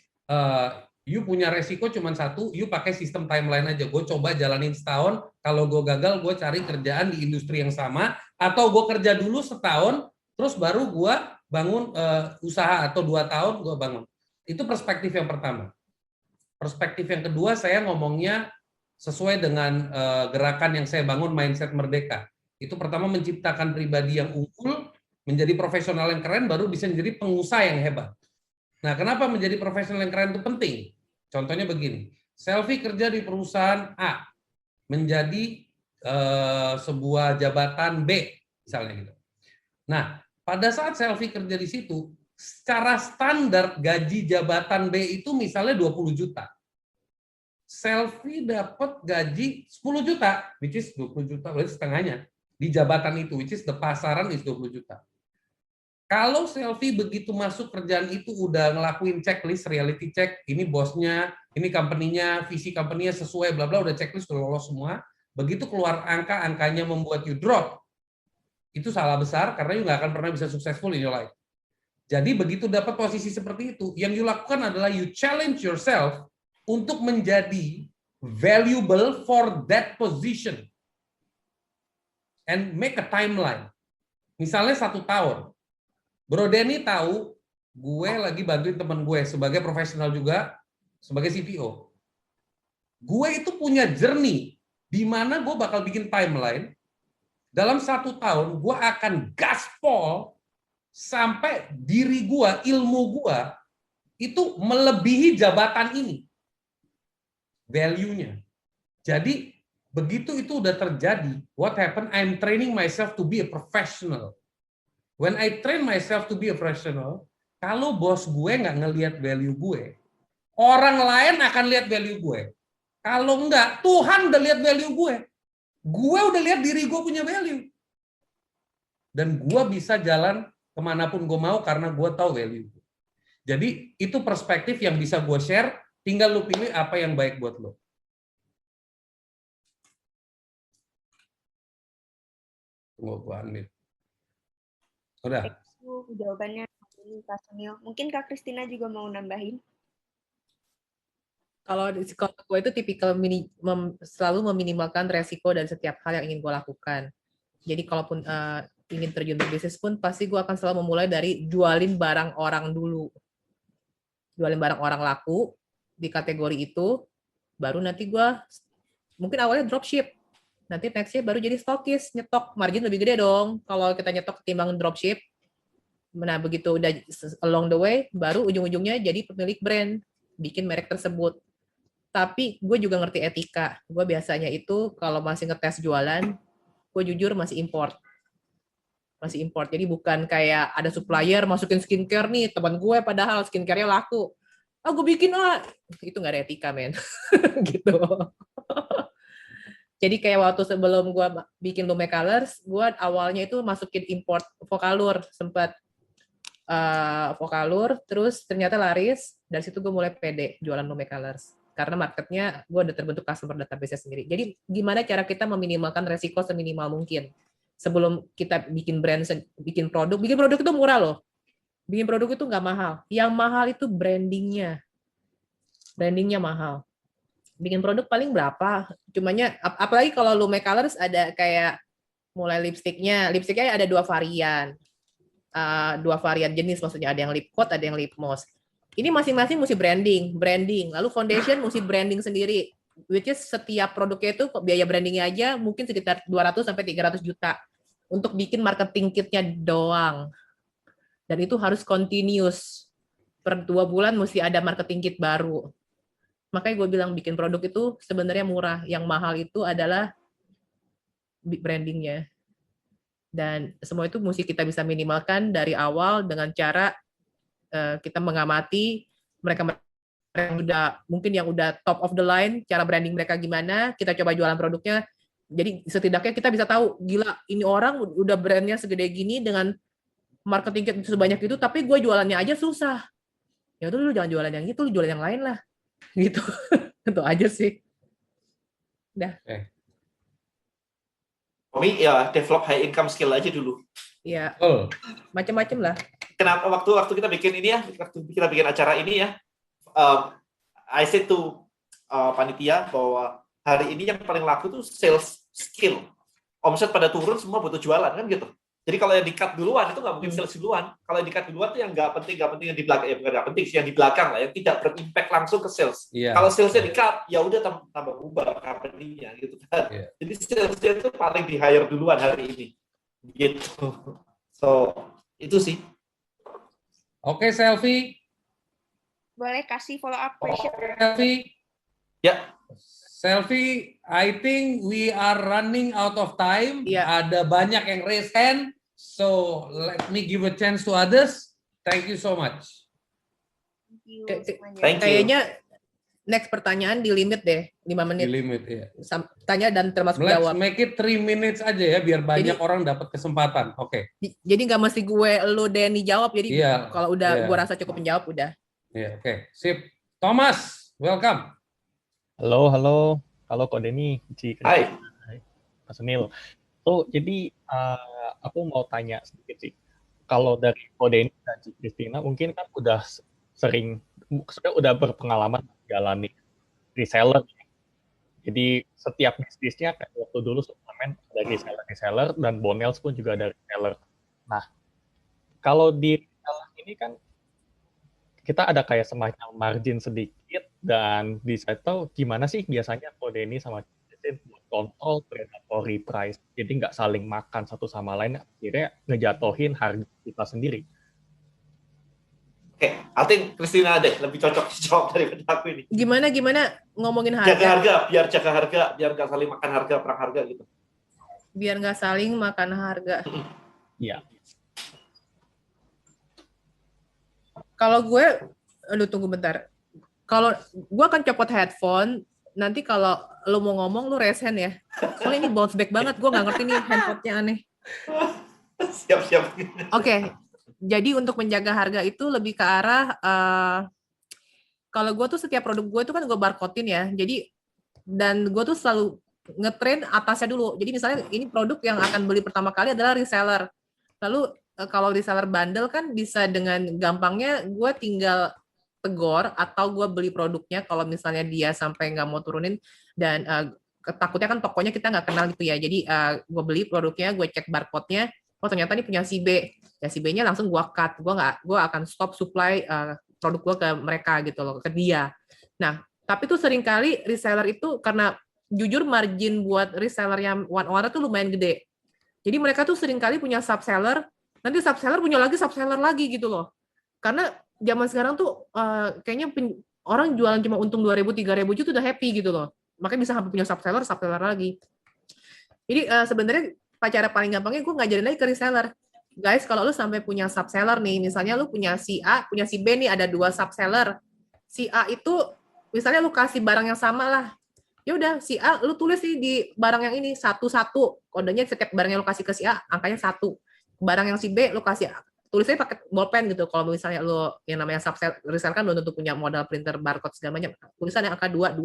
[SPEAKER 5] you punya resiko cuma satu, you pakai sistem timeline aja. Gue coba jalanin setahun, kalau gue gagal, gue cari kerjaan di industri yang sama, atau gue kerja dulu setahun, terus baru gue bangun usaha, atau 2 tahun gue bangun. Itu perspektif yang pertama. Perspektif yang kedua, saya ngomongnya sesuai dengan gerakan yang saya bangun, Mindset Merdeka. Itu pertama menciptakan pribadi yang unggul, menjadi profesional yang keren, baru bisa menjadi pengusaha yang hebat. Nah, kenapa menjadi profesional yang keren itu penting? Contohnya begini, Sylvie kerja di perusahaan A, menjadi sebuah jabatan B, misalnya gitu. Nah, pada saat Sylvie kerja di situ, secara standar gaji jabatan B itu misalnya 20 juta. Sylvie dapat gaji 10 juta, which is 20 juta, berarti setengahnya. Di jabatan itu, which is the pasaran is 20 juta. Kalau Sylvie begitu masuk kerjaan itu udah ngelakuin checklist, reality check, ini bosnya, ini company-nya, visi company-nya sesuai, bla bla, udah checklist, udah lolos semua. Begitu keluar angkanya membuat you drop, itu salah besar karena you nggak akan pernah bisa successful in your life. Jadi begitu dapat posisi seperti itu, yang you lakukan adalah you challenge yourself untuk menjadi valuable for that position. And make a timeline. Misalnya 1 tahun. Bro Denny tahu gue lagi bantuin teman gue sebagai profesional juga, sebagai CPO. Gue itu punya journey di mana gue bakal bikin timeline. Dalam 1 tahun gue akan gaspol sampai diri gue, ilmu gue itu melebihi jabatan ini. Value-nya. Jadi begitu itu udah terjadi, what happened? I'm training myself to be a professional. When I train myself to be a professional, kalau bos gue nggak ngelihat value gue, orang lain akan lihat value gue. Kalau enggak, Tuhan udah lihat value gue. Gue udah lihat diri gue punya value. Dan gue bisa jalan kemanapun gue mau karena gue tahu value. Jadi itu perspektif yang bisa gue share, tinggal lu pilih apa yang baik buat lo. Tunggu gue unmute. Udah.
[SPEAKER 8] Itu jawabannya ini Kak Sunil. Mungkin Kak Kristina juga mau nambahin.
[SPEAKER 3] Kalau di psikolog gue itu tipikal selalu meminimalkan resiko dari setiap hal yang ingin gue lakukan. Jadi kalaupun ingin terjun ke bisnis pun, pasti gue akan selalu memulai dari jualin barang orang dulu. Jualin barang orang laku di kategori itu, baru nanti gue mungkin awalnya dropship. Nanti nextnya baru jadi stokis, nyetok, margin lebih gede dong kalau kita nyetok ketimbang dropship. Nah begitu udah along the way, baru ujung-ujungnya jadi pemilik brand, bikin merek tersebut. Tapi gue juga ngerti etika. Gue biasanya itu kalau masih ngetes jualan, gue jujur masih import. Masih import. Jadi bukan kayak ada supplier masukin skincare nih, teman gue padahal skincare-nya laku. Oh gue bikin itu nggak ada etika men. Gitu. Jadi kayak waktu sebelum gue bikin Lume Colors, gue awalnya itu masukin import Vocalour, sempat Vocalour, terus ternyata laris, dari situ gue mulai pede jualan Lume Colors. Karena marketnya gue udah terbentuk customer database sendiri. Jadi gimana cara kita meminimalkan resiko seminimal mungkin. Sebelum kita bikin brand, bikin produk itu murah loh. Bikin produk itu nggak mahal. Yang mahal itu brandingnya. Brandingnya mahal. Bikin produk paling berapa? Cumanya apalagi kalau Lume Colors ada kayak mulai lipstiknya ada 2 varian. 2 varian jenis maksudnya, ada yang lip coat, ada yang lip gloss. Ini masing-masing mesti branding. Lalu foundation mesti branding sendiri. Which is setiap produknya itu biaya brandingnya aja mungkin sekitar 200 sampai 300 juta untuk bikin marketing kitnya doang. Dan itu harus continuous. Per 2 bulan mesti ada marketing kit baru. Makanya gue bilang bikin produk itu sebenarnya murah. Yang mahal itu adalah brandingnya. Dan semua itu mesti kita bisa minimalkan dari awal dengan cara kita mengamati mereka yang udah top of the line, cara branding mereka gimana, kita coba jualan produknya. Jadi setidaknya kita bisa tahu, gila ini orang udah brandnya segede gini dengan marketing kit sebanyak itu, tapi gue jualannya aja susah. Ya udah lu jangan jualan yang itu, lu jualan yang lain lah. Gitu. Itu aja sih. Udah.
[SPEAKER 4] Kami ya develop high income skill aja dulu.
[SPEAKER 3] Iya. Macam-macam lah.
[SPEAKER 4] Kenapa waktu kita bikin ini ya, waktu kita bikin acara ini ya, I said to panitia bahwa hari ini yang paling laku tuh sales skill. Omset pada turun, semua butuh jualan kan gitu. Jadi kalau yang di-cut duluan itu nggak mungkin sales duluan. Kalau yang di-cut duluan tuh yang nggak penting yang di belakang, ya bukan nggak penting sih, yang di belakang lah, yang tidak berimpact langsung ke sales. Yeah. Kalau salesnya di-cut, ya udah tambah ubah company-nya gitu kan. Yeah. Jadi salesnya itu paling di-hire duluan hari ini. Gitu. So, itu sih.
[SPEAKER 5] Oke, Selfie.
[SPEAKER 8] Boleh kasih follow up question.
[SPEAKER 5] Selfie.
[SPEAKER 4] Ya.
[SPEAKER 5] Selfie, I think we are running out of time.
[SPEAKER 3] Yeah.
[SPEAKER 5] Ada banyak yang raise hand. So, let me give a chance to others. Thank you so much.
[SPEAKER 4] Thank you.
[SPEAKER 3] Kayaknya next pertanyaan di limit deh, 5 menit.
[SPEAKER 5] Di limit, ya.
[SPEAKER 3] Tanya dan termasuk
[SPEAKER 5] Let's
[SPEAKER 3] jawab.
[SPEAKER 5] make it 3 minutes aja ya, biar banyak orang dapat kesempatan. Oke.
[SPEAKER 3] Jadi nggak mesti gue, lu, Denny jawab. Jadi kalau udah gue rasa cukup menjawab, udah.
[SPEAKER 5] Iya, oke. Sip. Thomas, welcome.
[SPEAKER 9] Halo Kak Denny,
[SPEAKER 4] Hai.
[SPEAKER 9] Pak Sunil. So, jadi aku mau tanya sedikit sih. Kalau dari Kak Denny dan Ci Kristina mungkin kan udah sering, sudah berpengalaman menjalani reseller. Jadi setiap bisnisnya kayak waktu dulu suplemen ada reseller dan Bonels pun juga ada reseller. Nah, kalau di ini kan kita ada kayak semacam margin sedikit, dan di situ gimana sih biasanya Ko Denny sama Christine buat kontrol predatory price, jadi nggak saling makan satu sama lain, akhirnya ngejatuhin harga kita sendiri.
[SPEAKER 4] Oke, I think Christina deh lebih cocok jawab daripada aku ini.
[SPEAKER 3] Gimana ngomongin
[SPEAKER 4] Jaga
[SPEAKER 3] harga?
[SPEAKER 4] harga, biar nggak saling makan harga, perang harga gitu.
[SPEAKER 3] Biar nggak saling makan harga.
[SPEAKER 9] Iya.
[SPEAKER 3] Kalau gue, aduh tunggu bentar. Kalau gue akan copot headphone, nanti kalau lo mau ngomong lo raise hand ya. Soalnya ini bounce back banget, gue nggak ngerti nih handphone-nya aneh.
[SPEAKER 4] Siap.
[SPEAKER 3] Oke, jadi untuk menjaga harga itu lebih ke arah, kalau gue tuh setiap produk gue tuh kan gue barcode-in ya. Jadi, dan gue tuh selalu ngetrain atasnya dulu. Jadi misalnya ini produk yang akan beli pertama kali adalah reseller. Lalu kalau reseller bandel kan bisa dengan gampangnya gue tinggal tegor atau gue beli produknya kalau misalnya dia sampai nggak mau turunin, dan takutnya kan tokonya kita nggak kenal gitu ya. Jadi gue beli produknya, gue cek barcode-nya, oh ternyata ini punya si B. Ya si B-nya langsung gue cut. Gue akan stop supply produk gue ke mereka gitu loh, ke dia. Nah, tapi tuh seringkali reseller itu karena jujur margin buat reseller yang one-on-one tuh lumayan gede. Jadi mereka tuh seringkali punya subseller, nanti subseller punya lagi subseller lagi gitu loh. Karena zaman sekarang tuh kayaknya orang jualan cuma untung 2.000, 3.000 itu udah happy gitu loh. Makanya bisa sampai punya subseller lagi. Jadi sebenarnya cara paling gampangnya gue ngajarin lagi ke reseller. Guys, kalau lu sampai punya subseller nih, misalnya lu punya si A, punya si B nih, ada 2 subseller. Si A itu misalnya lu kasih barang yang sama lah. Ya udah, si A lu tulis nih di barang yang ini 1-1. Kodenya setiap barang yang lu kasih ke si A angkanya 1. Barang yang si B lu kasih tulisnya pakai bolpen gitu. Kalau misalnya lu yang namanya subseller reseller kan belum tentu punya modal printer barcode segala macam. Tulisan yang angka 2.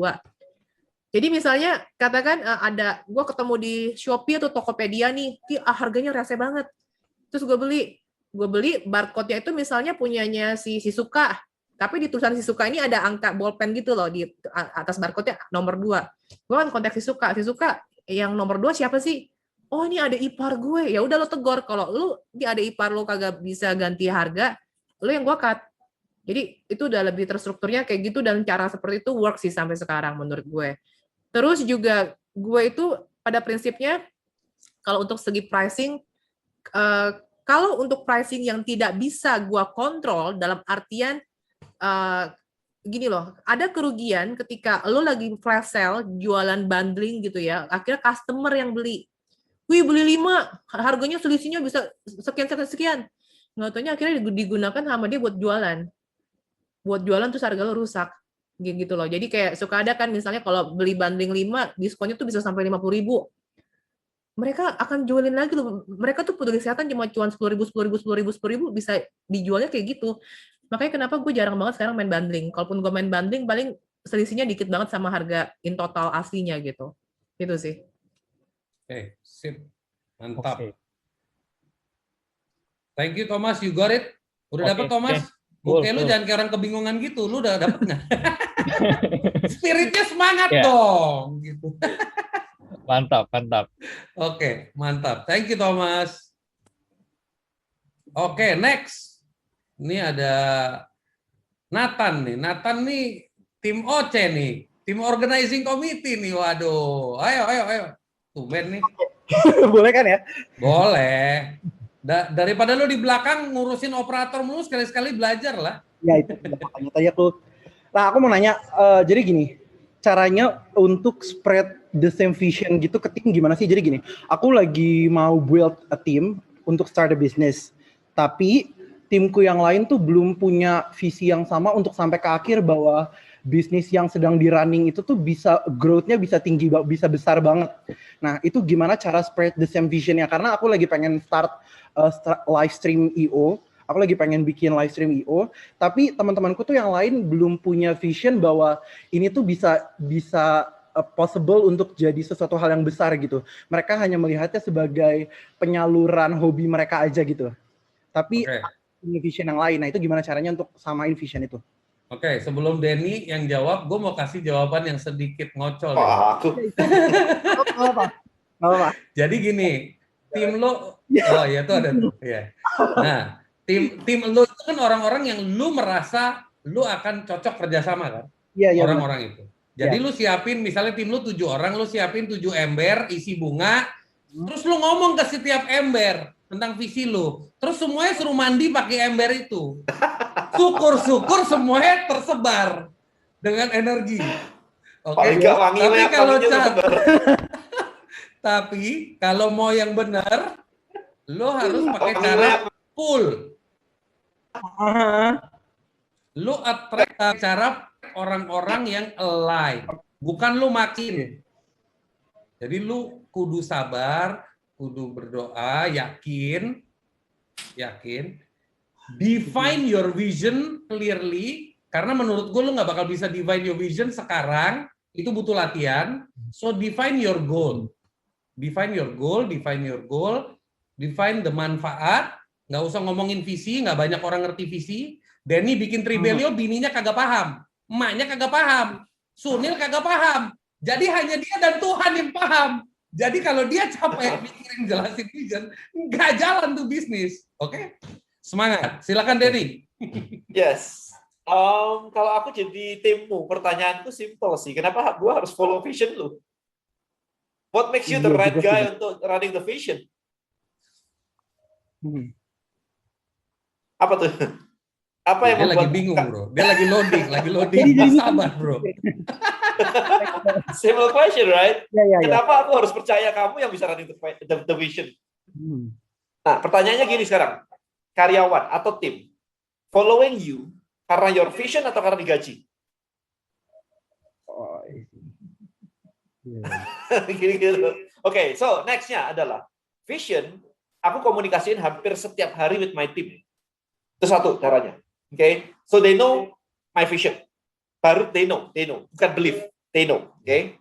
[SPEAKER 3] Jadi misalnya katakan ada gue ketemu di Shopee atau Tokopedia nih, harganya rese banget. Terus gue beli barcode-nya itu misalnya punyanya si Suka, tapi di tulisan si Suka ini ada angka bolpen gitu loh di atas barcode-nya nomor 2. Gue kan kontak si Suka yang nomor 2 siapa sih? Oh ini ada ipar gue. Ya udah lo tegor, kalau lu di ada ipar lo kagak bisa ganti harga, lo yang gue cut. Jadi itu udah lebih terstrukturnya kayak gitu, dan cara seperti itu work sih sampai sekarang menurut gue. Terus juga gue itu pada prinsipnya kalau untuk segi pricing, kalau untuk pricing yang tidak bisa gue kontrol dalam artian gini loh, ada kerugian ketika lo lagi flash sale, jualan bundling gitu ya, akhirnya customer yang beli. Wih beli 5, harganya selisihnya bisa sekian. Nggak taunya akhirnya digunakan sama dia buat jualan. Buat jualan terus harga lo rusak. Gitu loh. Jadi kayak suka ada kan misalnya kalau beli bundling 5, diskonnya tuh bisa sampai 50.000. Mereka akan jualin lagi loh. Mereka tuh peduli kesehatan cuma cuan 10.000 bisa dijualnya kayak gitu. Makanya kenapa gue jarang banget sekarang main bundling. Kalaupun gue main bundling paling selisihnya dikit banget sama harga in total aslinya gitu. Gitu sih.
[SPEAKER 5] Oke, sip. Mantap.
[SPEAKER 9] Oke.
[SPEAKER 5] Thank you Thomas, you got it? Udah dapat Thomas? Oke, lu jangan kayak orang kebingungan gitu. Lu udah dapet nggak? Spiritnya semangat dong. Gitu.
[SPEAKER 9] Mantap.
[SPEAKER 5] Oke, mantap. Thank you Thomas. Oke, next. Ini ada Nathan nih. Nathan nih tim OC nih. Tim organizing committee nih. Waduh. Ayo. Tumben nih.
[SPEAKER 10] Boleh kan ya?
[SPEAKER 5] Boleh. Daripada lu di belakang ngurusin operator mulu, sekali-sekali belajar lah.
[SPEAKER 10] Ya itu makanya tanya tuh. Nah aku mau nanya, jadi gini, caranya untuk spread the same vision gitu ke tim gimana sih? Jadi gini, aku lagi mau build a team untuk start a business, tapi timku yang lain tuh belum punya visi yang sama untuk sampai ke akhir bahwa bisnis yang sedang di running itu tuh bisa growth-nya bisa tinggi, bisa besar banget. Nah itu gimana cara spread the same vision-nya? Karena aku lagi pengen start live stream IO, aku lagi pengen bikin live stream IO, tapi teman-temanku tuh yang lain belum punya vision bahwa ini tuh bisa possible untuk jadi sesuatu hal yang besar gitu. Mereka hanya melihatnya sebagai penyaluran hobi mereka aja gitu. Tapi punya vision yang lain. Nah itu gimana caranya untuk samain vision itu?
[SPEAKER 5] Oke, sebelum Denny yang jawab, gue mau kasih jawaban yang sedikit ngocol.
[SPEAKER 4] Aku.
[SPEAKER 5] Jadi gini, tim lo, oh ya tuh ada tuh. Ya. Nah, Tim lu itu kan orang-orang yang lu merasa lu akan cocok kerjasama kan?
[SPEAKER 10] Iya, iya.
[SPEAKER 5] Orang-orang itu. Jadi lu siapin, misalnya tim lu 7 orang, lu siapin 7 ember isi bunga, terus lu ngomong ke setiap ember tentang visi lu. Terus semuanya suruh mandi pakai ember itu. Syukur-syukur semuanya tersebar dengan energi. Oke. Tapi kalau mau yang benar, lu harus pakai cara pull. Lu attract cara orang-orang yang align, bukan lu makin. Jadi lu kudu sabar, kudu berdoa, yakin. Define your vision clearly, karena menurut gue lu nggak bakal bisa define your vision sekarang, itu butuh latihan. So define your goal. Define the manfaat. Nggak usah ngomongin visi, nggak banyak orang ngerti visi. Denny bikin Tribelio, bininya kagak paham, emaknya kagak paham, Sunil kagak paham. Jadi hanya dia dan Tuhan yang paham. Jadi kalau dia capek mikirin jelasin vision, nggak jalan tuh bisnis. Oke? Semangat. Silakan Denny.
[SPEAKER 4] Yes. Kalau aku jadi timmu, pertanyaanku simple sih. Kenapa gua harus follow vision lu? What makes you the right guy untuk running the vision? Apa tuh? Apa yang
[SPEAKER 5] dia lagi bingung, bro. Dia lagi loading. Sabar, bro.
[SPEAKER 4] Simple question, right?
[SPEAKER 10] Ya.
[SPEAKER 4] Kenapa aku harus percaya kamu yang bisa running the vision? Nah, pertanyaannya gini sekarang. Karyawan atau tim following you karena your vision atau karena digaji? Gitu. Oke, so next-nya adalah vision. Aku komunikasiin hampir setiap hari with my team. Itu satu caranya. Oke, so they know my vision. Baru they know, bukan believe, they know. Oke.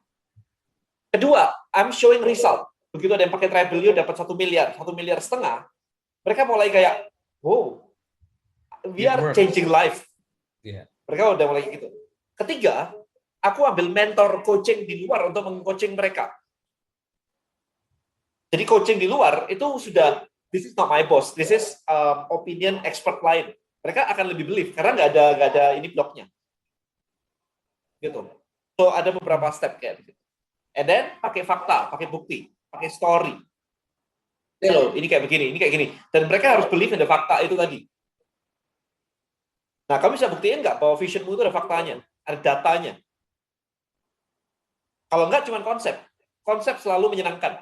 [SPEAKER 4] Kedua, I'm showing result. Begitu ada yang pakai Tribelio dapat 1 miliar, 1,5 miliar, mereka mulai kayak, wow, we are changing life. Mereka udah mulai gitu. Ketiga, aku ambil mentor coaching di luar untuk meng-coaching mereka. Jadi coaching di luar itu sudah, this is not my boss, this is opinion expert lain. Mereka akan lebih believe karena nggak ada ini bloknya. Gitu. So ada beberapa step kayak gitu. And then pakai fakta, pakai bukti, pakai story. Ini kayak begini, ini kayak gini. Dan mereka harus believe in the fakta itu tadi. Nah, kamu bisa buktiin nggak bahwa visionmu itu ada faktanya, ada datanya. Kalau nggak cuma konsep. Konsep selalu menyenangkan.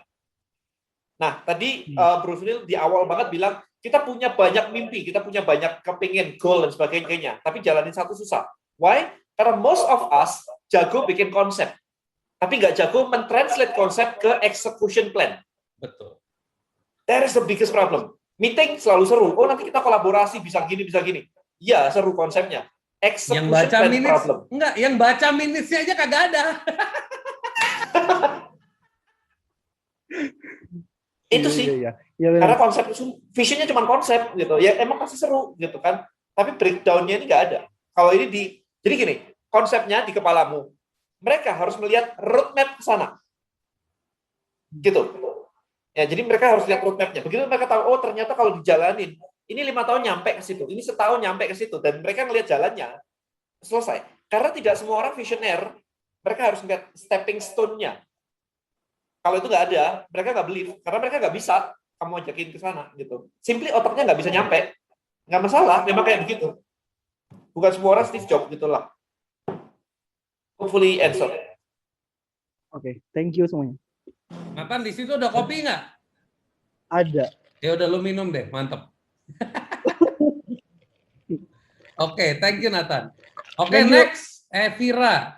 [SPEAKER 4] Nah, tadi Bruce Neal di awal banget bilang, kita punya banyak mimpi, kita punya banyak kepingin, goal, dan sebagainya. Tapi jalanin satu susah. Why? Karena most of us jago bikin konsep. Tapi nggak jago mentranslate konsep ke execution plan.
[SPEAKER 5] Betul.
[SPEAKER 4] That is the biggest problem. Meeting selalu seru. Oh, nanti kita kolaborasi, bisa gini, bisa gini. Iya, seru konsepnya. Execution
[SPEAKER 5] yang baca
[SPEAKER 4] plan
[SPEAKER 5] minutes,
[SPEAKER 4] problem.
[SPEAKER 5] Enggak, yang baca minutes aja kagak ada.
[SPEAKER 4] Itu sih. Karena konsep visionnya cuma konsep gitu. Ya emang pasti seru gitu kan. Tapi breakdown-nya ini nggak ada. Kalau ini jadi gini, konsepnya di kepalamu. Mereka harus melihat roadmap ke sana. Gitu. Ya, jadi mereka harus lihat roadmap-nya. Begitu mereka tahu, oh ternyata kalau dijalanin, ini 5 tahun nyampe ke situ, ini setahun nyampe ke situ, dan mereka ngelihat jalannya, selesai. Karena tidak semua orang visioner, mereka harus melihat stepping stone-nya. Kalau itu nggak ada, mereka nggak believe, karena mereka nggak bisa kamu ajakin ke sana gitu. Simply otaknya nggak bisa nyampe, nggak masalah, memang kayak begitu. Bukan semua orang Steve Jobs gitulah. Hopefully answer.
[SPEAKER 10] Oke, thank you semuanya.
[SPEAKER 5] Nathan, di situ ada kopi nggak?
[SPEAKER 10] Ada.
[SPEAKER 5] Ya udah lu minum deh, mantep. Oke, thank you Nathan. Oke, next, Vira.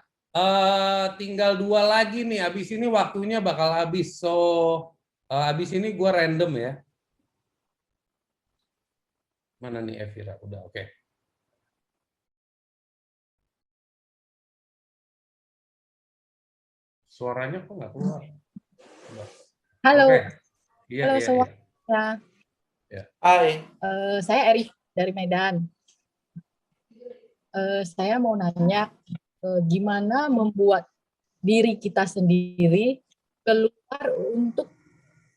[SPEAKER 5] Tinggal 2 lagi nih, abis ini waktunya bakal habis. So, abis ini gue random ya. Mana nih Evira? Udah, oke. Suaranya kok nggak keluar?
[SPEAKER 11] Halo.
[SPEAKER 5] Iya,
[SPEAKER 11] halo
[SPEAKER 5] iya,
[SPEAKER 11] semuanya.
[SPEAKER 5] Iya.
[SPEAKER 4] Hai.
[SPEAKER 11] Saya Eri dari Medan. Saya mau nanya, gimana membuat diri kita sendiri keluar untuk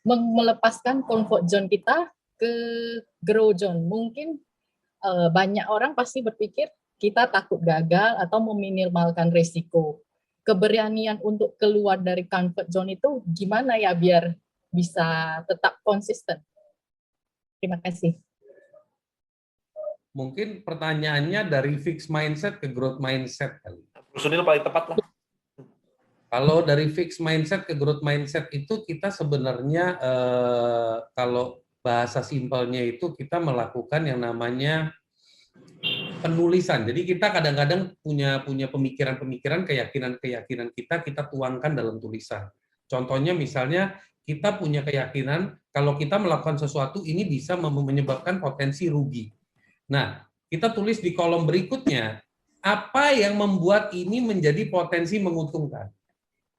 [SPEAKER 11] melepaskan comfort zone kita ke Grow Zone. Mungkin banyak orang pasti berpikir kita takut gagal atau meminimalkan risiko. Keberanian untuk keluar dari comfort zone itu gimana ya biar bisa tetap konsisten? Terima kasih.
[SPEAKER 5] Mungkin pertanyaannya dari fixed mindset ke growth mindset kali.
[SPEAKER 4] Sunil paling tepat lah.
[SPEAKER 5] Kalau dari fixed mindset ke growth mindset itu kita sebenarnya kalau bahasa simpelnya itu kita melakukan yang namanya penulisan. Jadi kita kadang-kadang punya pemikiran-pemikiran, keyakinan-keyakinan kita tuangkan dalam tulisan. Contohnya misalnya kita punya keyakinan kalau kita melakukan sesuatu ini bisa menyebabkan potensi rugi. Nah, kita tulis di kolom berikutnya, apa yang membuat ini menjadi potensi menguntungkan?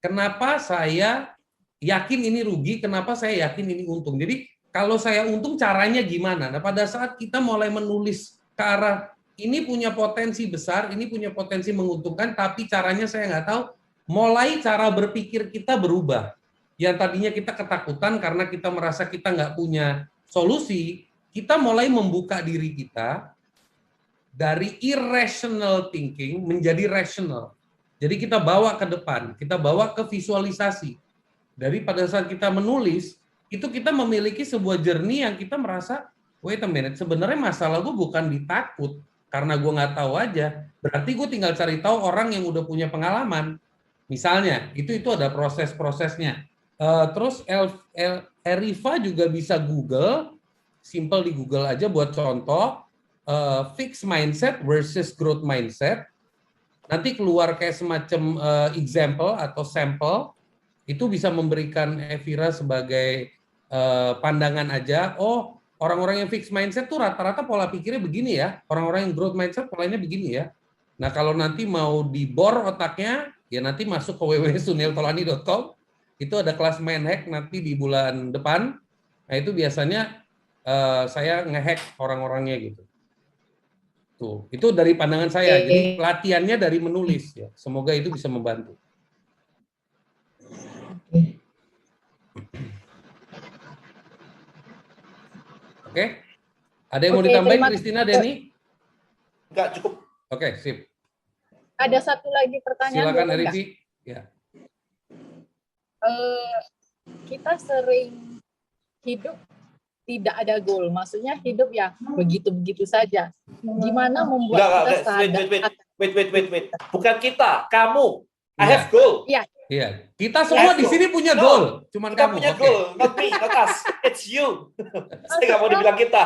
[SPEAKER 5] Kenapa saya yakin ini rugi, kenapa saya yakin ini untung? Jadi, kalau saya untung, caranya gimana? Nah, pada saat kita mulai menulis ke arah, ini punya potensi besar, ini punya potensi menguntungkan, tapi caranya saya nggak tahu, mulai cara berpikir kita berubah. Yang tadinya kita ketakutan karena kita merasa kita nggak punya solusi, kita mulai membuka diri kita dari irrational thinking menjadi rational. Jadi kita bawa ke depan, kita bawa ke visualisasi. Dari pada saat kita menulis, itu kita memiliki sebuah journey yang kita merasa, wait a minute, sebenarnya masalah gue bukan ditakut, karena gue nggak tahu aja. Berarti gue tinggal cari tahu orang yang udah punya pengalaman. Misalnya, itu ada proses-prosesnya. Terus Eriva juga bisa Google, simple di Google aja buat contoh, fixed mindset versus growth mindset. Nanti keluar kayak semacam example atau sampel, itu bisa memberikan Evira sebagai pandangan aja, oh orang-orang yang fixed mindset tuh rata-rata pola pikirnya begini ya, orang-orang yang growth mindset polanya begini ya. Nah kalau nanti mau dibor otaknya, ya nanti masuk ke www.suniltolani.com, itu ada kelas main hack nanti di bulan depan. Nah itu biasanya saya ngehack orang-orangnya gitu. Tuh, itu dari pandangan saya. Jadi pelatihannya dari menulis ya. Semoga itu bisa membantu. Oke. Ada yang mau ditambahin, Christina, Denny?
[SPEAKER 4] Enggak, cukup.
[SPEAKER 5] Oke, sip.
[SPEAKER 11] Ada satu lagi pertanyaan.
[SPEAKER 5] Silakan, Erivi. Ya.
[SPEAKER 11] Kita sering hidup tidak ada goal, maksudnya hidup ya begitu-begitu saja. Gimana membuat kita sadar?
[SPEAKER 4] Wait. Bukan kita, kamu. I have goal.
[SPEAKER 11] Iya.
[SPEAKER 5] Iya, kita semua di sini punya goal. Cuman
[SPEAKER 4] kita
[SPEAKER 5] kamu.
[SPEAKER 4] Punya goal, not me, not us. It's you. Saya nggak mau dibilang kita.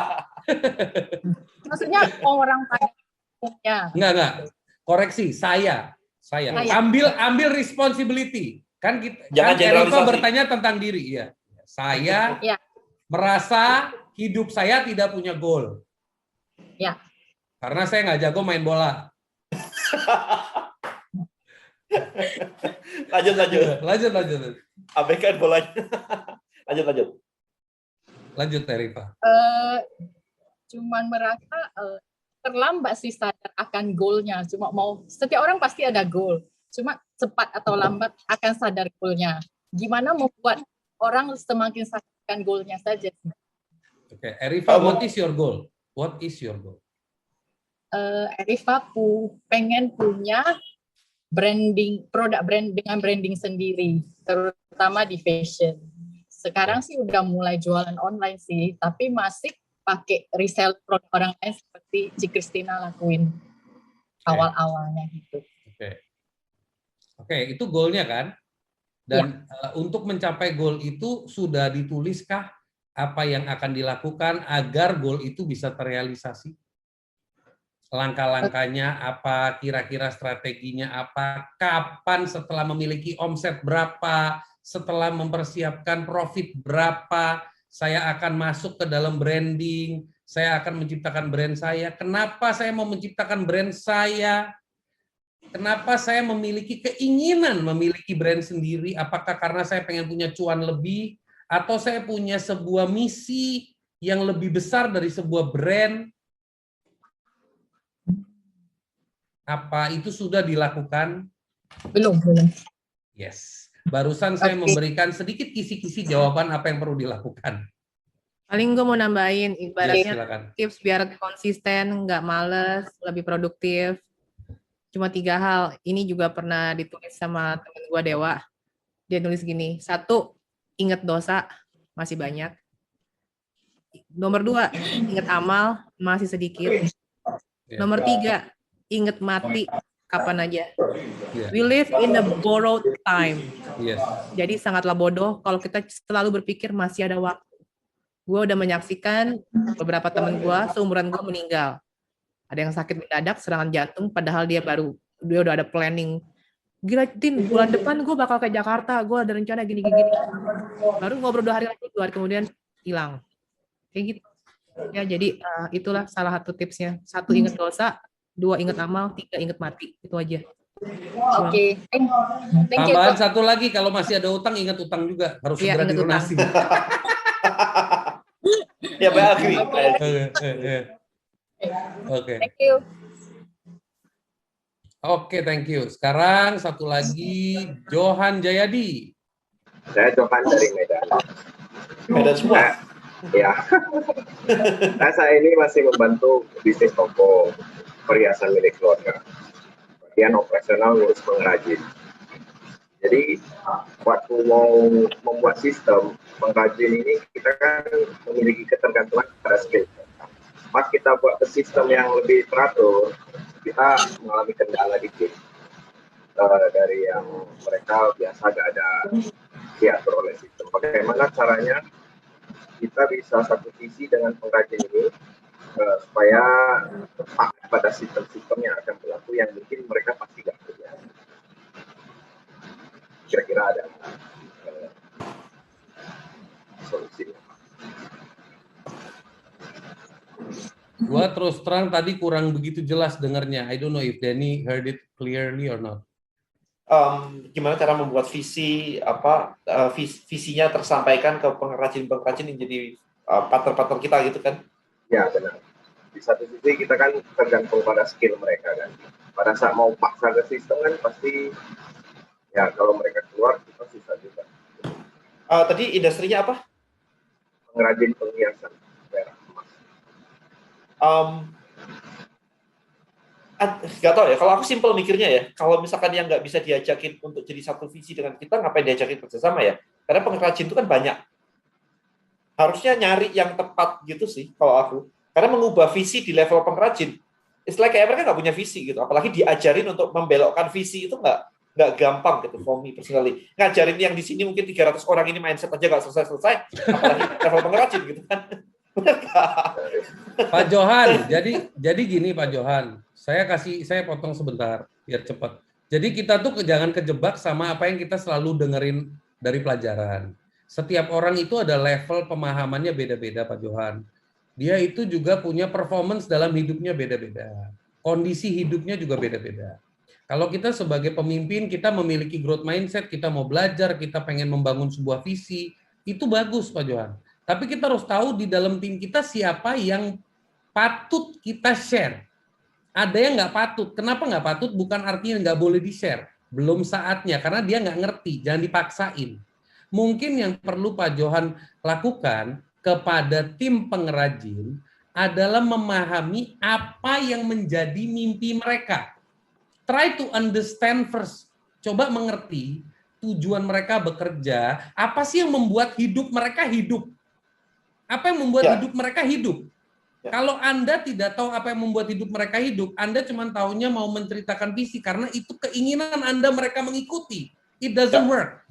[SPEAKER 11] Maksudnya orang punya.
[SPEAKER 5] Enggak. Koreksi, saya. Ambil responsibility. Kan kita
[SPEAKER 4] Jangan
[SPEAKER 5] Eriva bertanya tentang diri ya. Saya merasa hidup saya tidak punya goal.
[SPEAKER 11] Ya.
[SPEAKER 5] Karena saya nggak jago main bola. Lanjut.
[SPEAKER 4] Abaikan bolanya. Lanjut.
[SPEAKER 5] Lanjut, Eriva.
[SPEAKER 11] Cuman merasa terlambat sih sadar akan goalnya. Cuma setiap orang pasti ada goal. Cuma cepat atau lambat akan sadar goalnya. Gimana membuat orang semakin sadar akan goalnya saja.
[SPEAKER 5] Oke, Eriva, what is your goal? What is your goal?
[SPEAKER 11] Eriva pengen punya produk dengan branding sendiri, terutama di fashion. Sekarang sih udah mulai jualan online sih, tapi masih pakai resell produk orang lain seperti Ci Christina lakuin awal-awalnya gitu.
[SPEAKER 5] Oke, itu goalnya kan? Dan untuk mencapai goal itu sudah dituliskah apa yang akan dilakukan agar goal itu bisa terrealisasi? Langkah-langkahnya apa, kira-kira strateginya apa, kapan setelah memiliki omset berapa, setelah mempersiapkan profit berapa, saya akan masuk ke dalam branding, saya akan menciptakan brand saya. Kenapa saya mau menciptakan brand saya? Kenapa saya memiliki keinginan memiliki brand sendiri? Apakah karena saya pengen punya cuan lebih, atau saya punya sebuah misi yang lebih besar dari sebuah brand? Apa itu sudah dilakukan?
[SPEAKER 11] Belum.
[SPEAKER 5] Yes. Barusan saya memberikan sedikit kisi-kisi jawaban apa yang perlu dilakukan.
[SPEAKER 3] Paling gue mau nambahin,
[SPEAKER 5] Yes,
[SPEAKER 3] ibaratnya
[SPEAKER 5] silakan.
[SPEAKER 3] tips biar konsisten, nggak males, lebih produktif. Cuma 3 hal. Ini juga pernah ditulis sama temen gue Dewa. Dia nulis gini, 1, ingat dosa, masih banyak. Nomor 2, ingat amal, masih sedikit.
[SPEAKER 5] Yeah.
[SPEAKER 3] Nomor 3, ingat mati, kapan aja.
[SPEAKER 5] Yeah.
[SPEAKER 3] We live in a borrowed time.
[SPEAKER 5] Yes.
[SPEAKER 3] Jadi sangatlah bodoh kalau kita selalu berpikir masih ada waktu. Gue udah menyaksikan beberapa temen gue seumuran gue meninggal. Ada yang sakit mendadak, serangan jantung, padahal dia udah ada planning. Gila, Tin, bulan depan gue bakal ke Jakarta, gue ada rencana gini-gini. Baru ngobrol 2 hari lagi, 2 hari kemudian hilang. Kayak gitu. Ya, jadi itulah salah satu tipsnya. 1, ingat dosa, 2, ingat amal, 3, ingat mati. Itu aja.
[SPEAKER 11] Oke. Thank you.
[SPEAKER 5] Tambahan 1 lagi, kalau masih ada utang, ingat utang juga. Harus
[SPEAKER 3] Iya,
[SPEAKER 5] segera
[SPEAKER 3] ingat utang.
[SPEAKER 5] dilunasi.
[SPEAKER 4] Ya, I agree.
[SPEAKER 5] Oke.
[SPEAKER 11] Thank you.
[SPEAKER 5] Oke, thank you. Sekarang 1 lagi, Johan Jayadi.
[SPEAKER 12] Saya Johan dari Medan.
[SPEAKER 4] Medan semua.
[SPEAKER 12] Ya. Nah, saya ini masih membantu bisnis toko perhiasan milik keluarga. Bagian operasional ngurus pengrajin. Jadi waktu mau membuat sistem pengrajin ini, kita kan memiliki ketergantungan pada skill. Pas kita buat ke sistem yang lebih teratur, kita mengalami kendala dikit dari yang mereka biasa gak ada diatur oleh sistem. Bagaimana caranya kita bisa satu visi dengan pengrajin ini supaya tepat pada sistem-sistem yang akan berlaku yang mungkin mereka pasti gak punya. Kira-kira ada solusinya.
[SPEAKER 5] Gua terus terang tadi kurang begitu jelas dengarnya. I don't know if Danny heard it clearly or not.
[SPEAKER 4] Gimana cara membuat visinya tersampaikan ke pengrajin-pengrajin yang jadi partner-partner kita gitu kan?
[SPEAKER 12] Ya benar. Di satu sisi kita kan tergantung pada skill mereka kan. Pada saat mau paksa ke sistem kan pasti ya kalau mereka keluar kita susah juga.
[SPEAKER 4] Tadi industrinya apa?
[SPEAKER 12] Pengrajin perhiasan perak emas.
[SPEAKER 4] Gak tau ya, kalau aku simpel mikirnya ya, kalau misalkan yang nggak bisa diajakin untuk jadi satu visi dengan kita, ngapain diajakin kerjasama ya? Karena pengrajin itu kan banyak. Harusnya nyari yang tepat gitu sih, kalau aku. Karena mengubah visi di level pengrajin, istilah kayak mereka nggak punya visi gitu. Apalagi diajarin untuk membelokkan visi itu nggak gampang gitu, for me personally. Ngajarin yang di sini mungkin 300 orang ini mindset aja nggak selesai-selesai, apalagi level pengrajin gitu kan.
[SPEAKER 5] Pak Johan, jadi gini Pak Johan, saya potong sebentar biar cepat. Jadi kita tuh jangan kejebak sama apa yang kita selalu dengerin dari pelajaran. Setiap orang itu ada level pemahamannya beda-beda Pak Johan. Dia itu juga punya performance dalam hidupnya beda-beda. Kondisi hidupnya juga beda-beda. Kalau kita sebagai pemimpin, kita memiliki growth mindset, kita mau belajar, kita pengen membangun sebuah visi, itu bagus Pak Johan. Tapi kita harus tahu di dalam tim kita siapa yang patut kita share. Ada yang nggak patut. Kenapa nggak patut? Bukan artinya nggak boleh di-share. Belum saatnya, karena dia nggak ngerti. Jangan dipaksain. Mungkin yang perlu Pak Johan lakukan kepada tim pengrajin adalah memahami apa yang menjadi mimpi mereka. Try to understand first. Coba mengerti tujuan mereka bekerja. Apa sih yang membuat hidup mereka hidup? Apa yang membuat hidup mereka hidup? Kalau Anda tidak tahu apa yang membuat hidup mereka hidup, Anda cuma taunya mau menceritakan visi karena itu keinginan Anda mereka mengikuti. It doesn't work.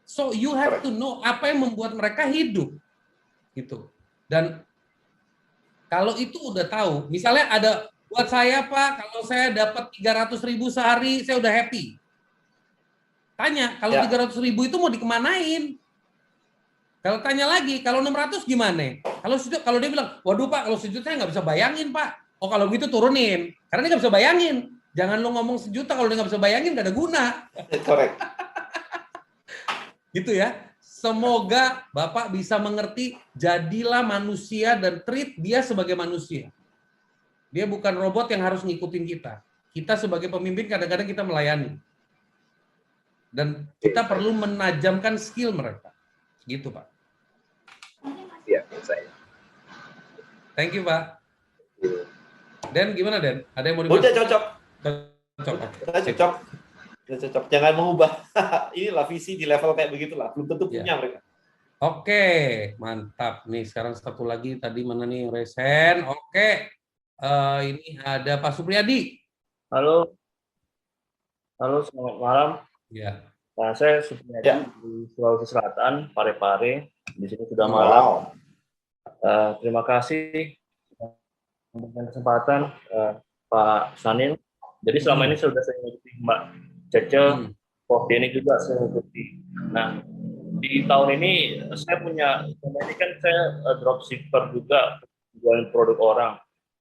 [SPEAKER 5] So you have to know apa yang membuat mereka hidup. Gitu. Dan kalau itu udah tahu, misalnya ada buat saya Pak, kalau saya dapat 300.000 sehari, saya udah happy. Tanya, kalau 300.000 itu mau dikemanain? Kalau tanya lagi, kalau 600 gimana? Kalau dia bilang, waduh Pak, kalau sejuta saya nggak bisa bayangin Pak. Oh kalau gitu turunin, karena dia nggak bisa bayangin. Jangan lo ngomong sejuta kalau dia nggak bisa bayangin, nggak ada guna.
[SPEAKER 4] Correct.
[SPEAKER 5] Gitu ya. Semoga Bapak bisa mengerti, jadilah manusia dan treat dia sebagai manusia. Dia bukan robot yang harus ngikutin kita. Kita sebagai pemimpin kadang-kadang kita melayani. Dan kita perlu menajamkan skill mereka. Gitu Pak.
[SPEAKER 12] Itu ya saya.
[SPEAKER 5] Thank you, Pak. Den, gimana Den? Ada yang mau
[SPEAKER 4] Udah
[SPEAKER 5] dimasukin?
[SPEAKER 4] cocok.
[SPEAKER 5] Cocok.
[SPEAKER 4] Udah cocok. Udah cocok. Jangan mengubah. Inilah visi di level kayak begitulah. Belum tentu punya mereka.
[SPEAKER 5] Oke, mantap. Nih sekarang satu lagi tadi mana nih Resen? Oke. Ini ada Pak Supriyadi.
[SPEAKER 13] Halo. Halo, selamat malam.
[SPEAKER 5] Ya.
[SPEAKER 13] Nah, saya Supriyadi di Sulawesi Selatan, Parepare. Di sini sudah malam. Terima kasih memberikan kesempatan Pak Sanil. Jadi selama ini sudah saya mengikuti Mbak Cece, Prof Denny juga saya mengikuti. Nah, di tahun ini saya punya, ini kan saya dropshipper juga, jualan produk orang.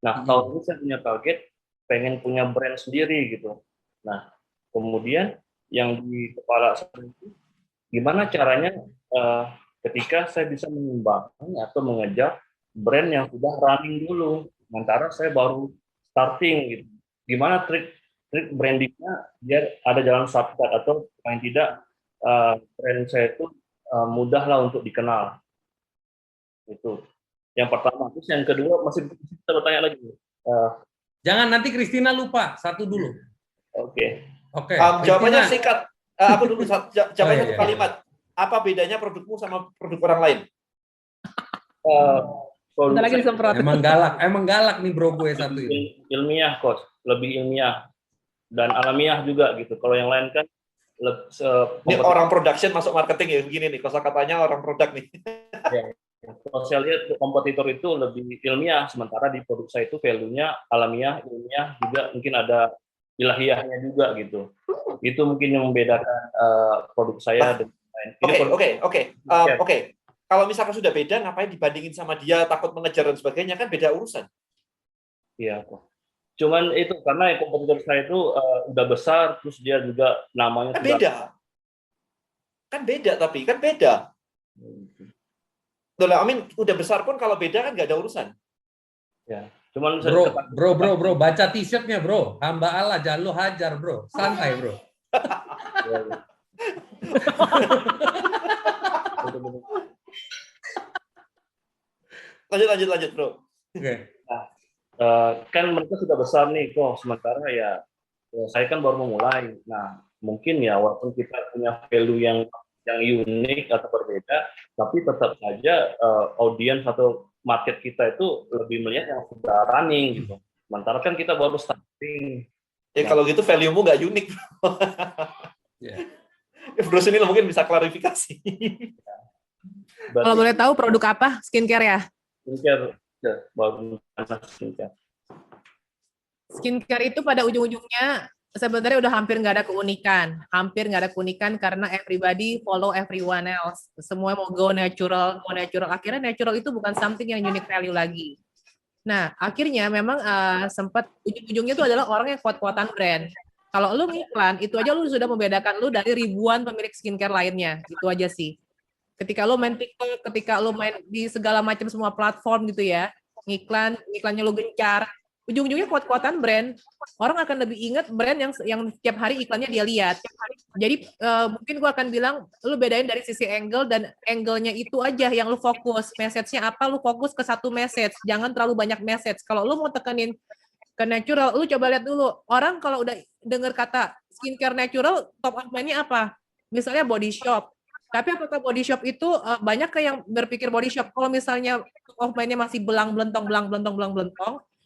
[SPEAKER 13] Nah, tahun ini saya punya target pengen punya brand sendiri gitu. Nah, kemudian yang di kepala saya itu gimana caranya ketika saya bisa mengembangkan atau mengejar brand yang sudah running dulu, sementara saya baru starting gitu. Gimana trik brandingnya biar ada jalan shortcut atau paling tidak brand saya itu mudahlah untuk dikenal. Itu yang pertama. Terus yang kedua masih bisa bertanya lagi.
[SPEAKER 5] Jangan nanti Christina lupa, satu dulu.
[SPEAKER 13] Oke.
[SPEAKER 5] Oke.
[SPEAKER 4] Jawabannya singkat. Aku dulu jawabannya satu
[SPEAKER 5] iya.
[SPEAKER 4] kalimat. Apa bedanya produkmu sama produk orang lain?
[SPEAKER 3] Lagi disemprot.
[SPEAKER 5] Emang galak nih bro gue satu ini.
[SPEAKER 13] Ilmiah, Coach. Lebih ilmiah dan alamiah juga gitu. Kalau yang lain kan
[SPEAKER 4] ini orang production masuk marketing ya begini nih, kosakatanya orang produk nih.
[SPEAKER 13] Ya. Kalau saya lihat kompetitor itu lebih ilmiah, sementara di produk saya itu value-nya alamiah, ilmiah, juga mungkin ada ilahiyahnya juga gitu. Itu mungkin yang membedakan produk saya dengan lain.
[SPEAKER 4] Oke. Kalau misalkan sudah beda, ngapain dibandingin sama dia, takut mengejar dan sebagainya, kan beda urusan.
[SPEAKER 13] Iya, kok. Cuman itu karena kompetitor saya itu udah besar, terus dia juga namanya
[SPEAKER 4] kan beda. Kan beda. Amin udah besar pun kalau beda kan nggak ada urusan.
[SPEAKER 13] Ya, cuman
[SPEAKER 5] bro, baca t-shirtnya bro. Hamba Allah, jangan lu hajar bro. Santai bro.
[SPEAKER 4] Lanjut bro.
[SPEAKER 13] Oke. Nah, kan mereka sudah besar nih kok, sementara ya saya kan baru memulai. Nah, mungkin ya walaupun kita punya value yang unik atau berbeda, tapi tetap saja audiens atau market kita itu lebih melihat yang sudah running gitu. Sementara kan kita baru starting.
[SPEAKER 4] Ya kalau gitu value-mu nggak unik. Bro sini mungkin bisa klarifikasi.
[SPEAKER 3] Kalau boleh tahu produk apa? Skincare ya?
[SPEAKER 13] Skincare, baru skincare.
[SPEAKER 3] Skincare itu pada ujung-ujungnya sebenarnya udah hampir nggak ada keunikan karena everybody follow everyone else. Semua mau go natural. Akhirnya natural itu bukan something yang unique value lagi. Nah, akhirnya memang sempat ujung-ujungnya itu adalah orang yang kuat-kuatan brand. Kalau lu ngiklan, itu aja lu sudah membedakan lu dari ribuan pemilik skincare lainnya. Itu aja sih. Ketika lu main TikTok, ketika lu main di segala macam semua platform gitu ya, iklannya lu gencar, ujung-ujungnya kuat-kuatan brand. Orang akan lebih ingat brand yang setiap hari iklannya dia lihat. Jadi mungkin gua akan bilang lu bedain dari sisi angle, dan angle-nya itu aja yang lu fokus. Message-nya apa, lu fokus ke satu message. Jangan terlalu banyak message. Kalau lu mau tekenin ke natural, lu coba lihat dulu. Orang kalau udah dengar kata skincare natural, top of mind-nya apa? Misalnya Body Shop. Tapi apakah Body Shop itu banyak yang berpikir Body Shop? Kalau misalnya top of mind-nya masih belang-belentong,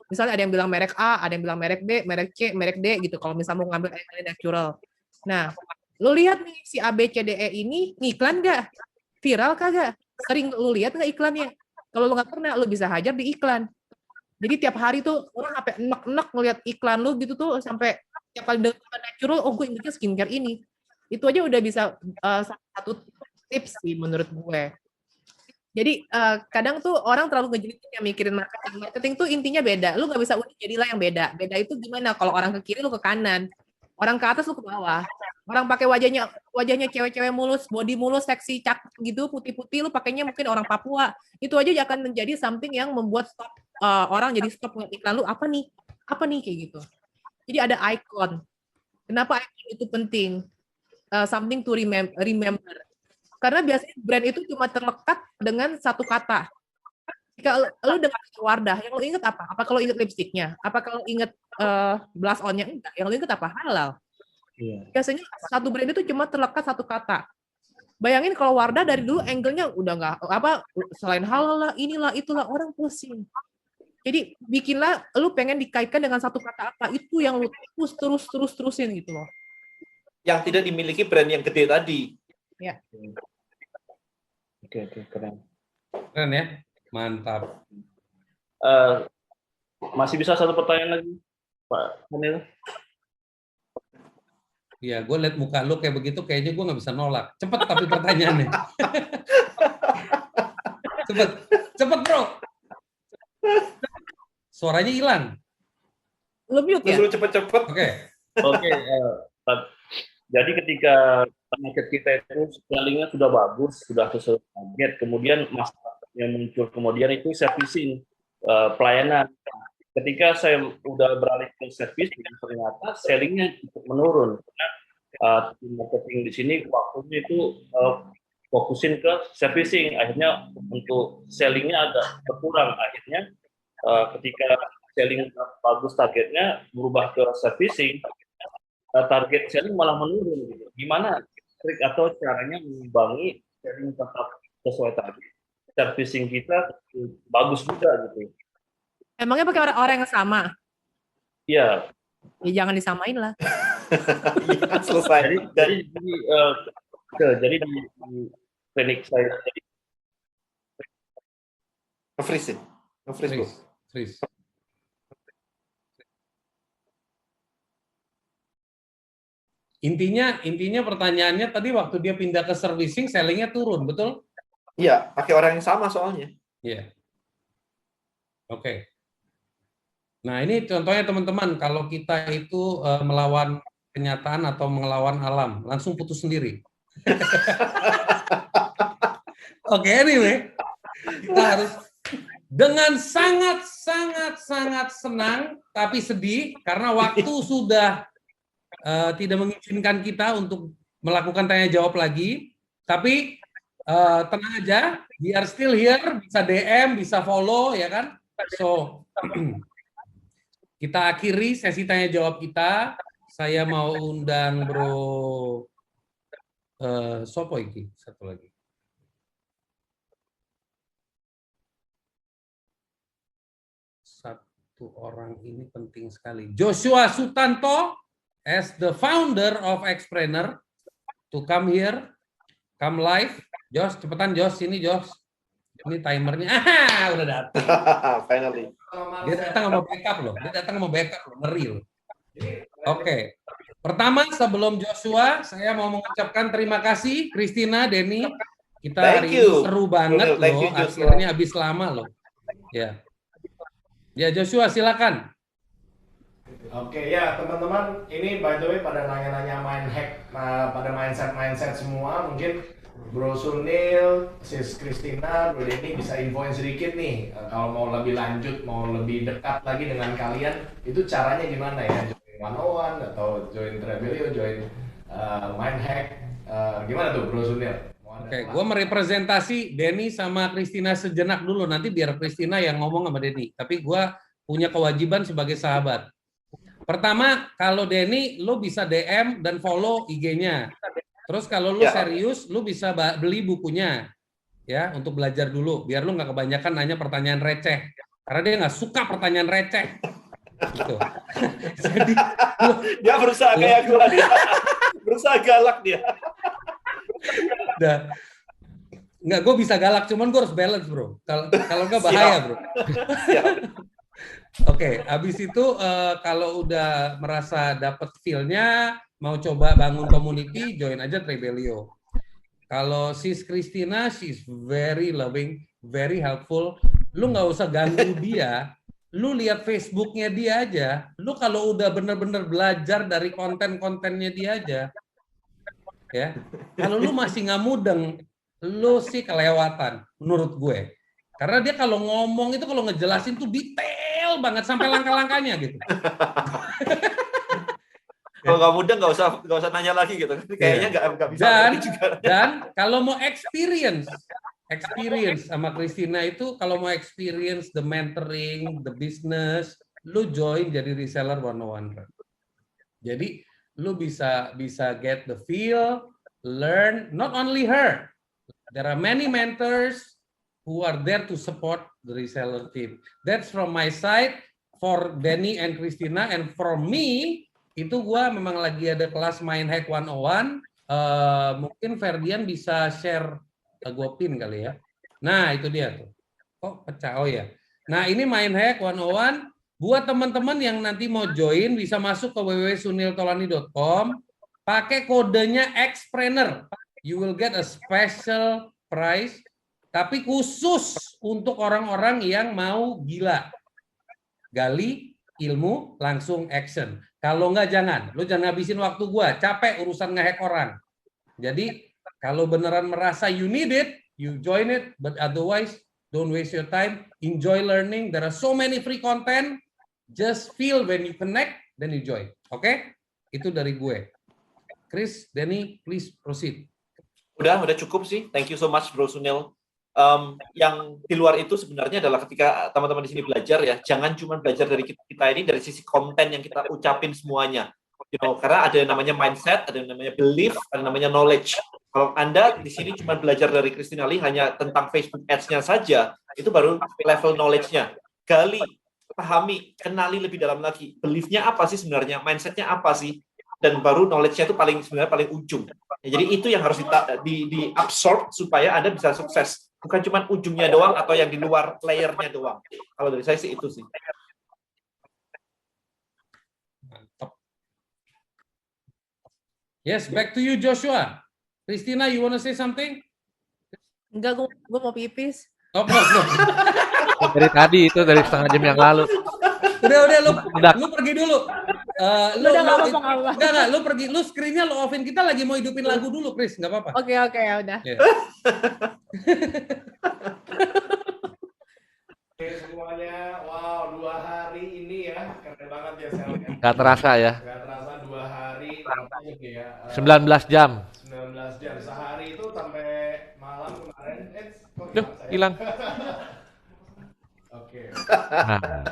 [SPEAKER 3] misalnya ada yang bilang merek A, ada yang bilang merek B, merek C, merek D gitu. Kalau misalnya mau ngambil yang natural. Nah, lu lihat nih si A, B, C, D, E ini ngiklan nggak? Viral kagak? Sering lu lihat nggak iklannya? Kalau lu nggak pernah, lu bisa hajar di iklan. Jadi tiap hari tuh orang sampai enek-enek ngeliat iklan lu gitu tuh, sampai tiap kali dengar natural, oh gue ingetnya skincare ini. Itu aja udah bisa satu tips sih menurut gue. Jadi kadang tuh orang terlalu ngejelitin yang mikirin marketing. Marketing tuh intinya beda. Lu nggak bisa unik, jadilah yang beda. Beda itu gimana? Kalau orang ke kiri lu ke kanan, orang ke atas lu ke bawah. Orang pakai wajahnya cewek-cewek mulus, body mulus, seksi, cakep gitu, putih-putih, lu pakainya mungkin orang Papua. Itu aja akan menjadi something yang membuat stop orang jadi stop ngeliat iklan lu, apa nih kayak gitu. Jadi ada icon. Kenapa icon itu penting? Something to remember. Karena biasanya brand itu cuma terlekat dengan satu kata. lu dengar Wardah, yang lu inget apa? Apa kalau inget lipstiknya? Apa kalau inget blush on-nya? Enggak. Yang lu inget apa? Halal. Biasanya satu brand itu cuma terlekat satu kata. Bayangin kalau Wardah dari dulu angle-nya udah nggak apa, selain halal lah, inilah, itulah, orang pusing. Jadi bikinlah lu pengen dikaitkan dengan satu kata apa, itu yang lu terusin gitu loh.
[SPEAKER 4] Yang tidak dimiliki brand yang gede tadi.
[SPEAKER 3] Ya.
[SPEAKER 13] Oke, keren.
[SPEAKER 5] Keren ya, mantap.
[SPEAKER 13] Masih bisa satu pertanyaan lagi, Pak Anil?
[SPEAKER 5] Iya, gue liat muka lu kayak begitu, kayaknya gue nggak bisa nolak. Cepet tapi pertanyaannya. Cepet bro. Suaranya hilang.
[SPEAKER 3] Lu mute ya?
[SPEAKER 4] Suruh cepet-cepet.
[SPEAKER 13] Oke. Jadi ketika market kita itu sellingnya sudah bagus, sudah sesuai target, kemudian masalah yang muncul kemudian itu servicing, pelayanan. Ketika saya udah beralih ke servicing, ternyata sellingnya cukup menurun karena tim marketing di sini waktunya itu fokusin ke servicing, akhirnya untuk sellingnya agak berkurang. Akhirnya ketika selling bagus targetnya berubah ke servicing, target selling malah menurun gitu. Gimana trik atau caranya mengimbangi selling tetap sesuai target, servicing kita bagus juga gitu.
[SPEAKER 3] Emangnya pakai orang yang sama?
[SPEAKER 13] Iya.
[SPEAKER 3] Ya jangan disamain lah.
[SPEAKER 4] Selesai.
[SPEAKER 13] Jadi di klinik saya jadi
[SPEAKER 4] freeze.
[SPEAKER 5] Intinya pertanyaannya tadi waktu dia pindah ke servicing, sellingnya turun, betul?
[SPEAKER 4] Iya, pakai orang yang sama soalnya.
[SPEAKER 5] Iya. Oke. Nah ini contohnya teman-teman, kalau kita itu melawan kenyataan atau melawan alam, langsung putus sendiri. Oke, anyway, kita harus dengan sangat senang tapi sedih karena waktu sudah tidak mengizinkan kita untuk melakukan tanya jawab lagi. Tapi tenang aja, we are still here, bisa DM, bisa follow, ya kan? So kita akhiri sesi tanya jawab kita. Saya mau undang Bro Sopo iki satu lagi. Satu orang ini penting sekali. Joshua Sutanto as the founder of Xpreneur to come here, come live. Josh, cepetan Josh, sini Josh. Ini timernya. Udah datang.
[SPEAKER 4] Finally.
[SPEAKER 5] Dia datang sama backup loh. Ngeri loh. Oke. Pertama, sebelum Joshua, saya mau mengucapkan terima kasih Christina, Denny. Kita hari ini seru banget loh. Akhirnya habis lama loh. Ya. Ya Joshua, silakan.
[SPEAKER 14] Oke ya teman-teman, ini by the way pada nanya-nanya main hack, pada mindset semua, mungkin Bro Sunil, Sis Christina, Bro Denny bisa infoin sedikit nih, kalau mau lebih lanjut, mau lebih dekat lagi dengan kalian, itu caranya gimana ya? Join 101 atau join Trebelio, join Mindhack, gimana tuh Bro Sunil?
[SPEAKER 5] Oke, gue merepresentasi Denny sama Christina sejenak dulu, nanti biar Christina yang ngomong sama Denny, tapi gue punya kewajiban sebagai sahabat. Pertama, kalau Denny, lo bisa DM dan follow IG-nya. Terus kalau lu serius, lu bisa beli bukunya, ya, untuk belajar dulu, biar lu nggak kebanyakan nanya pertanyaan receh, karena dia nggak suka pertanyaan receh. Gitu. Jadi
[SPEAKER 4] dia berusaha kayak gue, dia berusaha galak dia.
[SPEAKER 5] Nggak, gue bisa galak, cuman gue harus balance bro. Kalau nggak bahaya bro. Oke, habis itu kalau udah merasa dapet feel-nya, mau coba bangun community, join aja Trebelio. Kalau Sis Christina, she's very loving, very helpful. Lu nggak usah ganggu dia. Lu lihat Facebooknya dia aja. Lu kalau udah bener-bener belajar dari konten-kontennya dia aja, ya. Kalau lu masih nggak mudeng, lu sih kelewatan, menurut gue. Karena dia kalau ngomong itu kalau ngejelasin tuh detail banget sampai langkah-langkahnya gitu.
[SPEAKER 4] Kalau nggak mudah nggak usah nanya lagi gitu. Kayaknya nggak bisa.
[SPEAKER 5] Dan kalau mau experience experience sama Christina itu kalau mau experience the mentoring, the business, lu join jadi reseller 101. Jadi lu bisa get the feel, learn, not only her. There are many mentors who are there to support the reseller team. That's from my side for Denny and Christina, and for me itu gua memang lagi ada kelas Mindhack 101. Mungkin Ferdian bisa share, gua pin kali ya. Nah itu dia tuh. Kok pecah? Oh ya. Nah ini Mindhack 101. Buat teman-teman yang nanti mau join bisa masuk ke www.suniltolani.com, pakai kodenya Xpreneur. You will get a special price, tapi khusus untuk orang-orang yang mau gila. Gali ilmu, langsung action. Kalau enggak jangan. Lu jangan habisin waktu gua, capek urusan ngehack orang. Jadi kalau beneran merasa you need it, you join it, but otherwise don't waste your time. Enjoy learning. There are so many free content. Just feel when you connect, then you join. Oke? Itu dari gue. Chris, Denny, please proceed.
[SPEAKER 4] Udah cukup sih. Thank you so much, Bro Sunil. Yang di luar itu sebenarnya adalah ketika teman-teman di sini belajar ya, jangan cuma belajar dari kita ini dari sisi konten yang kita ucapin semuanya. Karena ada yang namanya mindset, ada yang namanya belief, ada yang namanya knowledge. Kalau Anda di sini cuma belajar dari Christina Lee hanya tentang Facebook Ads-nya saja, itu baru level knowledge-nya. Gali, pahami, kenali lebih dalam lagi. Belief-nya apa sih sebenarnya? Mindset-nya apa sih? Dan baru knowledge-nya itu sebenarnya paling ujung. Ya, jadi itu yang harus di-absorb supaya Anda bisa sukses. Bukan cuma ujungnya doang atau yang di luar layer-nya doang. Kalau dari saya sih itu sih.
[SPEAKER 5] Mantap. Yes, back to you Joshua. Christina, you wanna say something?
[SPEAKER 3] Enggak, gue mau pipis.
[SPEAKER 5] Oh, no.
[SPEAKER 15] Dari tadi itu, dari setengah jam yang lalu.
[SPEAKER 5] Udah, lu pergi dulu.
[SPEAKER 3] Enggak,
[SPEAKER 5] lu pergi, lu screen-nya lu off-in. Kita lagi mau hidupin lagu dulu, Chris, nggak apa-apa.
[SPEAKER 3] Oke, ya udah.
[SPEAKER 5] Yeah.
[SPEAKER 14] Oke semuanya, wow 2 hari ini ya, keren banget ya Sel.
[SPEAKER 15] Gak terasa ya.
[SPEAKER 14] Gak terasa 2 hari, ya.
[SPEAKER 15] 19 jam.
[SPEAKER 14] 19 jam, sehari itu sampai malam kemarin.
[SPEAKER 15] Duh, hilang.
[SPEAKER 14] Oke.
[SPEAKER 15] Nah,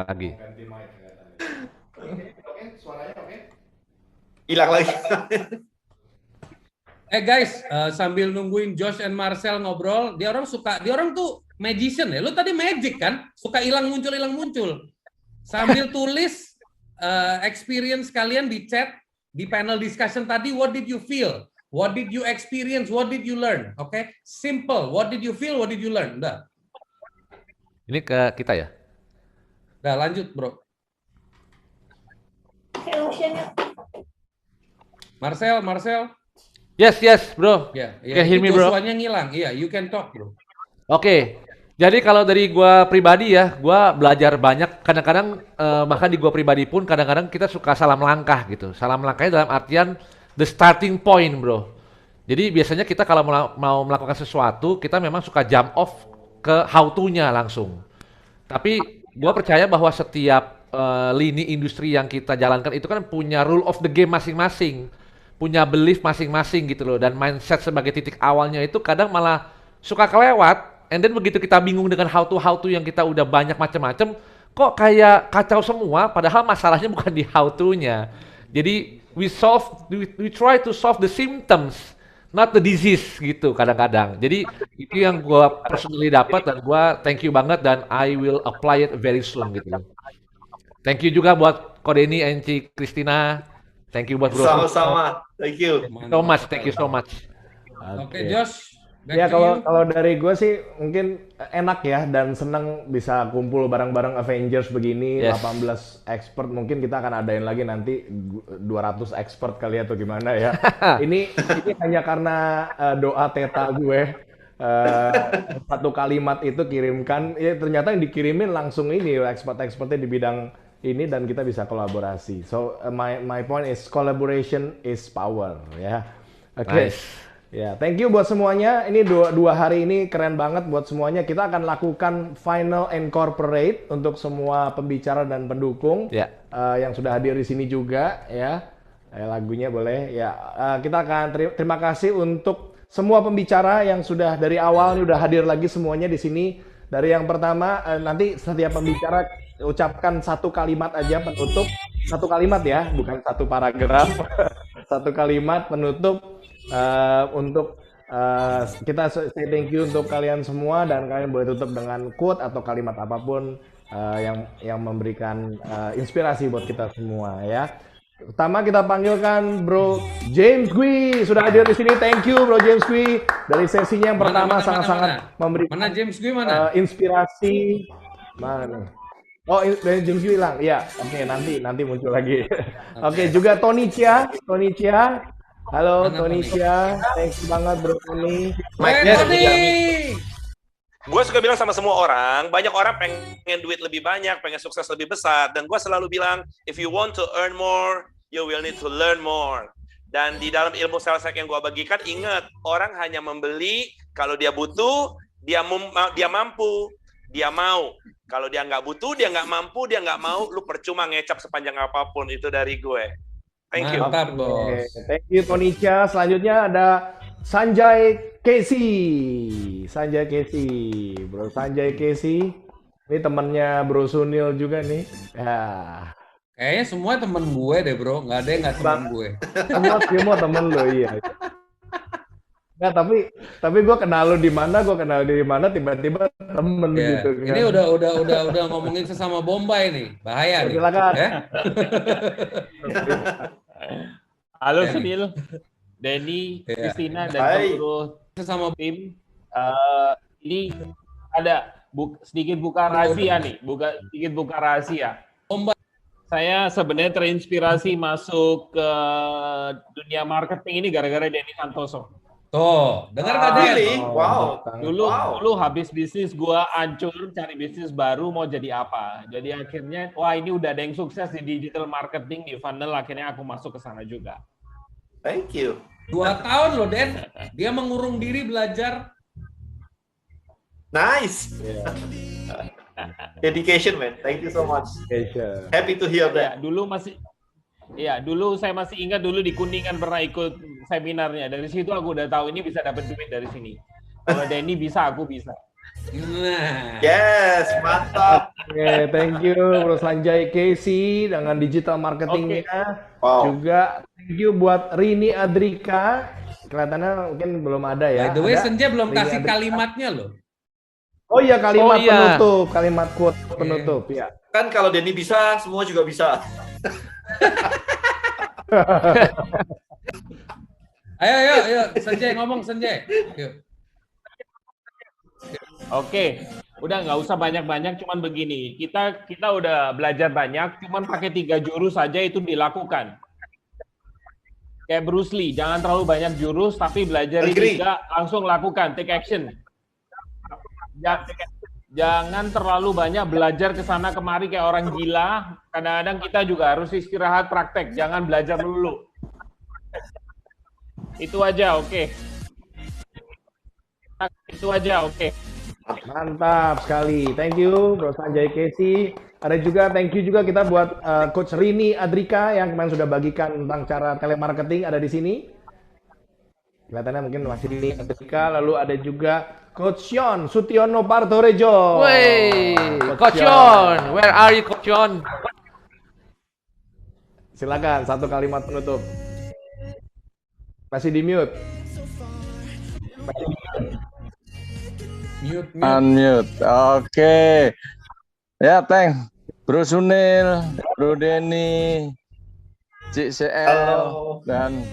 [SPEAKER 15] lagi.
[SPEAKER 14] Ganti mic. Oke, suaranya oke?
[SPEAKER 4] Hilang lagi.
[SPEAKER 5] Guys, sambil nungguin Josh and Marcel ngobrol, dia orang tuh magician ya. Lu tadi magic kan? Suka hilang muncul. Sambil tulis experience kalian di chat, di panel discussion tadi, what did you feel? What did you experience? What did you learn? Oke, simple. What did you feel? What did you learn? Udah.
[SPEAKER 15] Ini ke kita ya?
[SPEAKER 5] Udah, lanjut, bro. Marcel.
[SPEAKER 15] Yes, bro.
[SPEAKER 5] Ya,
[SPEAKER 15] Can hear me, bro?
[SPEAKER 5] Joshua-nya ngilang. Iya, you can talk, bro.
[SPEAKER 15] Oke. Jadi kalau dari gua pribadi ya, gua belajar banyak. Kadang-kadang bahkan di gua pribadi pun kadang-kadang kita suka salah melangkah gitu. Salah melangkahnya dalam artian the starting point, bro. Jadi biasanya kita kalau mau melakukan sesuatu, kita memang suka jump off ke how to-nya langsung. Tapi gua percaya bahwa setiap lini industri yang kita jalankan itu kan punya rule of the game masing-masing. Punya belief masing-masing gitu loh. Dan mindset sebagai titik awalnya itu kadang malah suka kelewat. And then begitu kita bingung dengan how to yang kita udah banyak macam-macam, kok kayak kacau semua, padahal masalahnya bukan di how to-nya. Jadi we try to solve the symptoms, not the disease gitu kadang-kadang. Jadi itu yang gue personally dapat dan gue thank you banget dan I will apply it very soon gitu. Thank you juga buat Kodeni and Ci Christina. Thank you buat Bro.
[SPEAKER 4] Sama-sama. Thank you.
[SPEAKER 15] Thank you so much.
[SPEAKER 5] Oke, Josh.
[SPEAKER 14] Ya kalau dari gue sih mungkin enak ya dan seneng bisa kumpul bareng-bareng Avengers begini,
[SPEAKER 15] Yes.
[SPEAKER 14] 18 expert, mungkin kita akan adain lagi nanti 200 expert kali atau gimana ya. ini hanya karena doa teta gue, satu kalimat itu kirimkan, ya ternyata yang dikirimin langsung ini expert-expertnya di bidang ini dan kita bisa kolaborasi. So my point is collaboration is power ya. Oke.
[SPEAKER 15] Nice.
[SPEAKER 14] Ya, thank you buat semuanya. Ini dua hari ini keren banget buat semuanya. Kita akan lakukan final incorporate untuk semua pembicara dan pendukung yang sudah hadir di sini juga ya. Lagunya boleh ya. Kita akan terima kasih untuk semua pembicara yang sudah dari awal udah hadir lagi semuanya di sini. Dari yang pertama, nanti setiap pembicara ucapkan satu kalimat aja penutup, satu kalimat ya, bukan satu paragraf, satu kalimat penutup untuk kita say thank you untuk kalian semua, dan kalian boleh tutup dengan quote atau kalimat apapun yang memberikan inspirasi buat kita semua ya. Pertama kita panggilkan Bro James Gui sudah hadir di sini. Thank you Bro James Gui, dari sesinya yang pertama sangat-sangat memberikan
[SPEAKER 5] James Gui mana?
[SPEAKER 14] Inspirasi. Mana nih? Oh, dari James Gui hilang. Ya, oke, nanti muncul lagi. Oke, juga Tony Chia. Halo Tony Chia, thanks banget Bro Tony.
[SPEAKER 16] Gue suka bilang sama semua orang, banyak orang pengen duit lebih banyak, pengen sukses lebih besar, dan gue selalu bilang, if you want to earn more, you will need to learn more. Dan di dalam ilmu sales hack yang gue bagikan, ingat, orang hanya membeli kalau dia butuh, dia mampu, dia mau. Kalau dia nggak butuh, dia nggak mampu, dia nggak mau, lu percuma ngecap sepanjang apapun. Itu dari gue. Thank you.
[SPEAKER 5] Mantap, Bos.
[SPEAKER 14] Thank you Tony Chia. Selanjutnya ada Sanjay Casey. Bro Sanjay Casey. Ini temannya Bro Sunil juga nih. Ya.
[SPEAKER 5] Kayaknya semua temen gue deh bro, nggak ada yang nggak temen gue.
[SPEAKER 14] Semua temen lo, iya. Nah, tapi gue kenal lo di mana, tiba-tiba temen gitu kan.
[SPEAKER 5] Ini udah ngomongin sesama Bombay nih, bahaya nih.
[SPEAKER 14] Silakan.
[SPEAKER 17] Halo Sunil, Denny, Christina, dan seluruh sesama tim. Ini ada sedikit buka rahasia nih, buka rahasia. Saya sebenarnya terinspirasi masuk ke dunia marketing ini gara-gara Denny Santoso.
[SPEAKER 5] Tuh, dengar nggak Den?
[SPEAKER 16] Wow.
[SPEAKER 17] Dulu habis bisnis gua hancur, cari bisnis baru mau jadi apa. Jadi akhirnya, wah ini udah ada yang sukses di digital marketing, di funnel, akhirnya aku masuk ke sana juga.
[SPEAKER 16] Thank you.
[SPEAKER 5] 2 tahun loh Den, dia mengurung diri belajar.
[SPEAKER 16] Nice. Dedication man, thank you so much. Happy to hear that.
[SPEAKER 17] Dulu saya masih ingat dulu di Kuningan pernah ikut seminarnya. Dari situ aku udah tahu ini bisa dapat duit dari sini. Kalau Denny bisa, aku bisa.
[SPEAKER 5] Nah.
[SPEAKER 16] Yes, mantap.
[SPEAKER 14] Oke, thank you Bro Sanjay Casey dengan digital marketingnya. Wow. Juga thank you buat Rini Adrika. Kelihatannya mungkin belum ada ya.
[SPEAKER 5] By the way, Senja belum kasih kalimatnya loh.
[SPEAKER 14] Oh iya, kalimat penutup, kalimat quote penutup ya.
[SPEAKER 16] Kan kalau Denny bisa, semua juga bisa.
[SPEAKER 5] Ayo, Senjay ngomong Senjay.
[SPEAKER 17] Oke, udah nggak usah banyak-banyak, cuman begini. Kita udah belajar banyak, cuman pakai 3 jurus saja itu dilakukan. Kayak Bruce Lee, jangan terlalu banyak jurus, tapi belajar 3, langsung lakukan, take action. Jangan terlalu banyak belajar ke sana kemari kayak orang gila. Kadang-kadang kita juga harus istirahat, praktek. Jangan belajar dulu. Itu aja, oke. Itu aja, oke.
[SPEAKER 14] Mantap sekali. Thank you Bro Sanjay Casey. Ada juga thank you juga kita buat Coach Rini Adrika yang kemarin sudah bagikan tentang cara telemarketing, ada di sini. Kelihatannya mungkin masih di Adrika. Lalu ada juga Coach Sean Sutiono Partorejo.
[SPEAKER 15] Wey, Coach Sean, where are you Coach Sean?
[SPEAKER 14] Silakan satu kalimat penutup. Masih di mute.
[SPEAKER 18] Unmute. Oke. Ya, thanks. Bro Sunil, Bro Denny, Cik CL, dan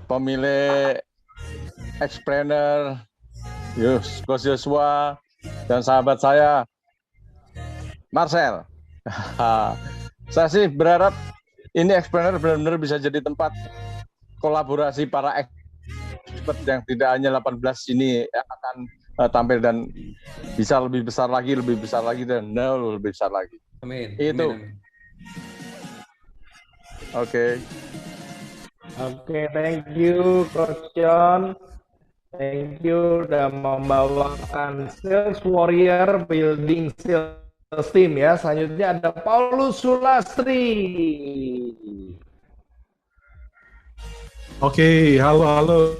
[SPEAKER 18] pemilik Explainer, Coach Joshua, dan sahabat saya, Marcel. Saya sih berharap ini Explainer benar-benar bisa jadi tempat kolaborasi para expert yang tidak hanya 18 ini yang akan tampil dan bisa lebih besar lagi, dan lebih besar lagi.
[SPEAKER 5] Amin.
[SPEAKER 18] Itu. Oke.
[SPEAKER 14] Oke, thank you Coach John. Thank you udah membawakan Sales Warrior Building Sales Team ya. Selanjutnya ada Paulus Sulastri.
[SPEAKER 19] Oke, halo.